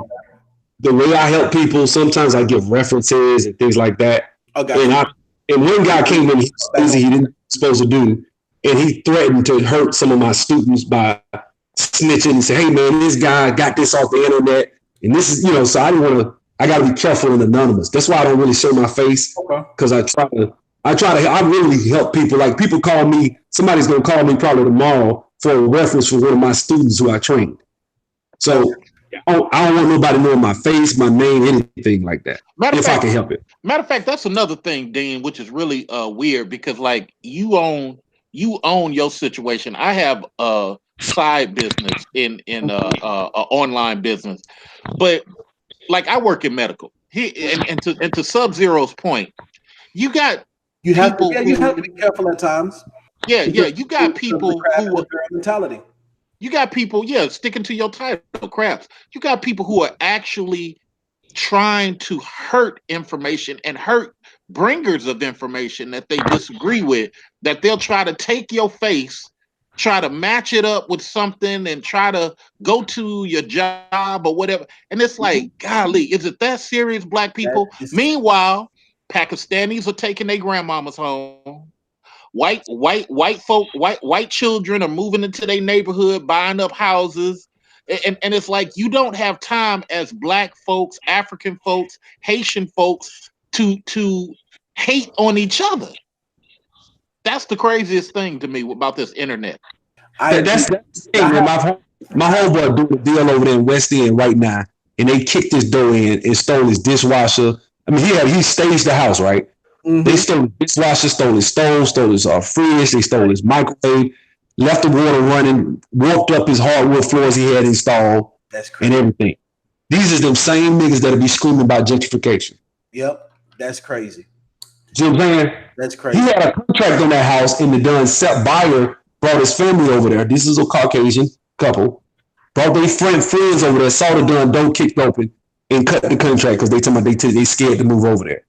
the way I help people, sometimes I give references and things like that. Okay. And one guy came in, he didn't supposed to do, and he threatened to hurt some of my students by snitching and say, "Hey man, this guy got this off the internet," and this is, you know. So I got to be careful and anonymous. That's why I don't really show my face, because I really help people. Like, people call me, somebody's gonna call me probably tomorrow for a reference for one of my students who I trained. So I don't want nobody knowing my face, my name, anything like that. If I can help it. Matter of fact, that's another thing, Dean, which is really weird, because like you own your situation. I have a side business in online business, but like I work in medical. And to Sub-Zero's point, you have to be careful at times. Yeah, you got people who mentality. You got people, sticking to your title, crafts. You got people who are actually trying to hurt information and hurt bringers of information that they disagree with, that they'll try to take your face, try to match it up with something, and try to go to your job or whatever. And it's like, golly, is it that serious, black people? Meanwhile, Pakistanis are taking their grandmamas home. White children are moving into their neighborhood, buying up houses, And it's like you don't have time as Black folks, African folks, Haitian folks to hate on each other. That's the craziest thing to me about this internet. That's the thing. My homeboy doing a deal over there in West End right now, and they kicked his door in and stole his dishwasher. I mean, he staged the house, right? Mm-hmm. They stole his dishwasher, stole his stove, stole his fridge, they stole his microwave, left the water running, warped up his hardwood floors he had installed, and everything. These are them same niggas that'll be screaming about gentrification. Yep, that's crazy. You know what I'm saying? That's crazy. He had a contract on that house, and the buyer brought his family over there. This is a Caucasian couple. Brought their friends over there, saw the door kicked open, and cut the contract because they told me they scared to move over there.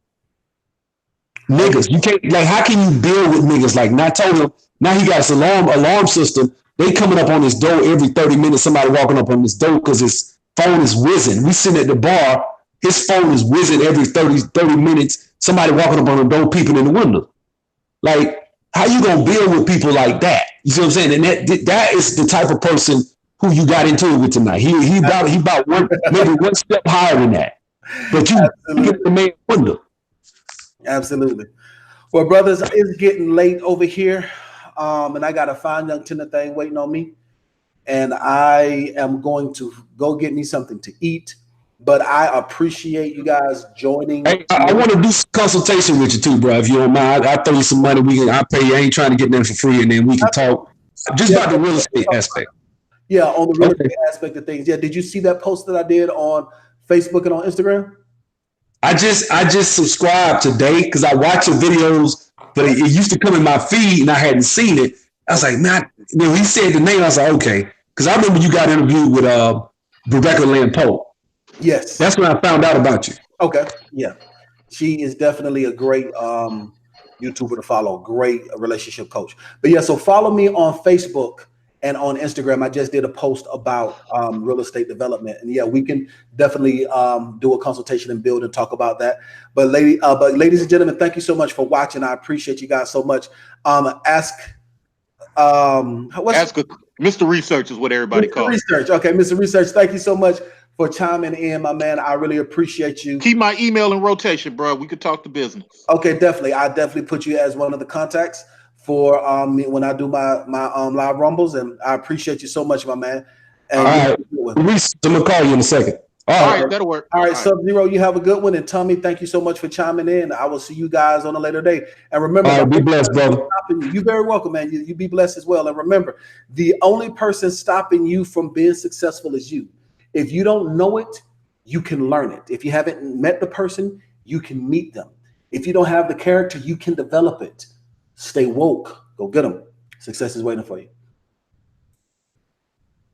Niggas, you can't, like, how can you build with niggas? Like, now I told him, now he got his alarm system. They coming up on his door every 30 minutes, somebody walking up on his door because his phone is whizzing. We sitting at the bar, his phone is whizzing every 30 minutes, somebody walking up on the door, peeping in the window. Like, how you gonna build with people like that? You see what I'm saying? And that is the type of person who you got into it with tonight. He about maybe one step higher than that. But you get the main window. Absolutely. Well, brothers, it's getting late over here. And I got a fine young tender thing waiting on me. And I am going to go get me something to eat. But I appreciate you guys joining. Hey, I want to do some consultation with you too, bro. If you don't mind, I'll throw you some money. I pay you. I ain't trying to get them for free, and then we can talk just about the real estate aspect. Yeah, on the real estate aspect of things. Yeah, did you see that post that I did on Facebook and on Instagram? I just subscribed today because I watch your videos, but it used to come in my feed and I hadn't seen it. I was like, man, when he said the name, I was like, okay, because I remember you got interviewed with Rebecca Lynn Pope. Yes. That's when I found out about you. Okay. Yeah. She is definitely a great YouTuber to follow, great relationship coach. But yeah, so follow me on Facebook and on Instagram. I just did a post about real estate development. And yeah, we can definitely do a consultation and build and talk about that. But ladies and gentlemen, thank you so much for watching. I appreciate you guys so much. Mr. Research is what everybody calls Research. Okay, Mr. Research, thank you so much for chiming in, my man. I really appreciate you. Keep my email in rotation, bro. We could talk to business. Okay, definitely. I definitely put you as one of the contacts for when I do my live rumbles, and I appreciate you so much, my man. And all right, I'm gonna call you in a second. All right, that'll work. All right, Sub-Zero, you have a good one, and Tommy, thank you so much for chiming in. I will see you guys on a later day. And remember, be blessed, brother. You're very welcome, man. You be blessed as well. And remember, the only person stopping you from being successful is you. If you don't know it, you can learn it. If you haven't met the person, you can meet them. If you don't have the character, you can develop it. Stay woke. Go get them. Success is waiting for you.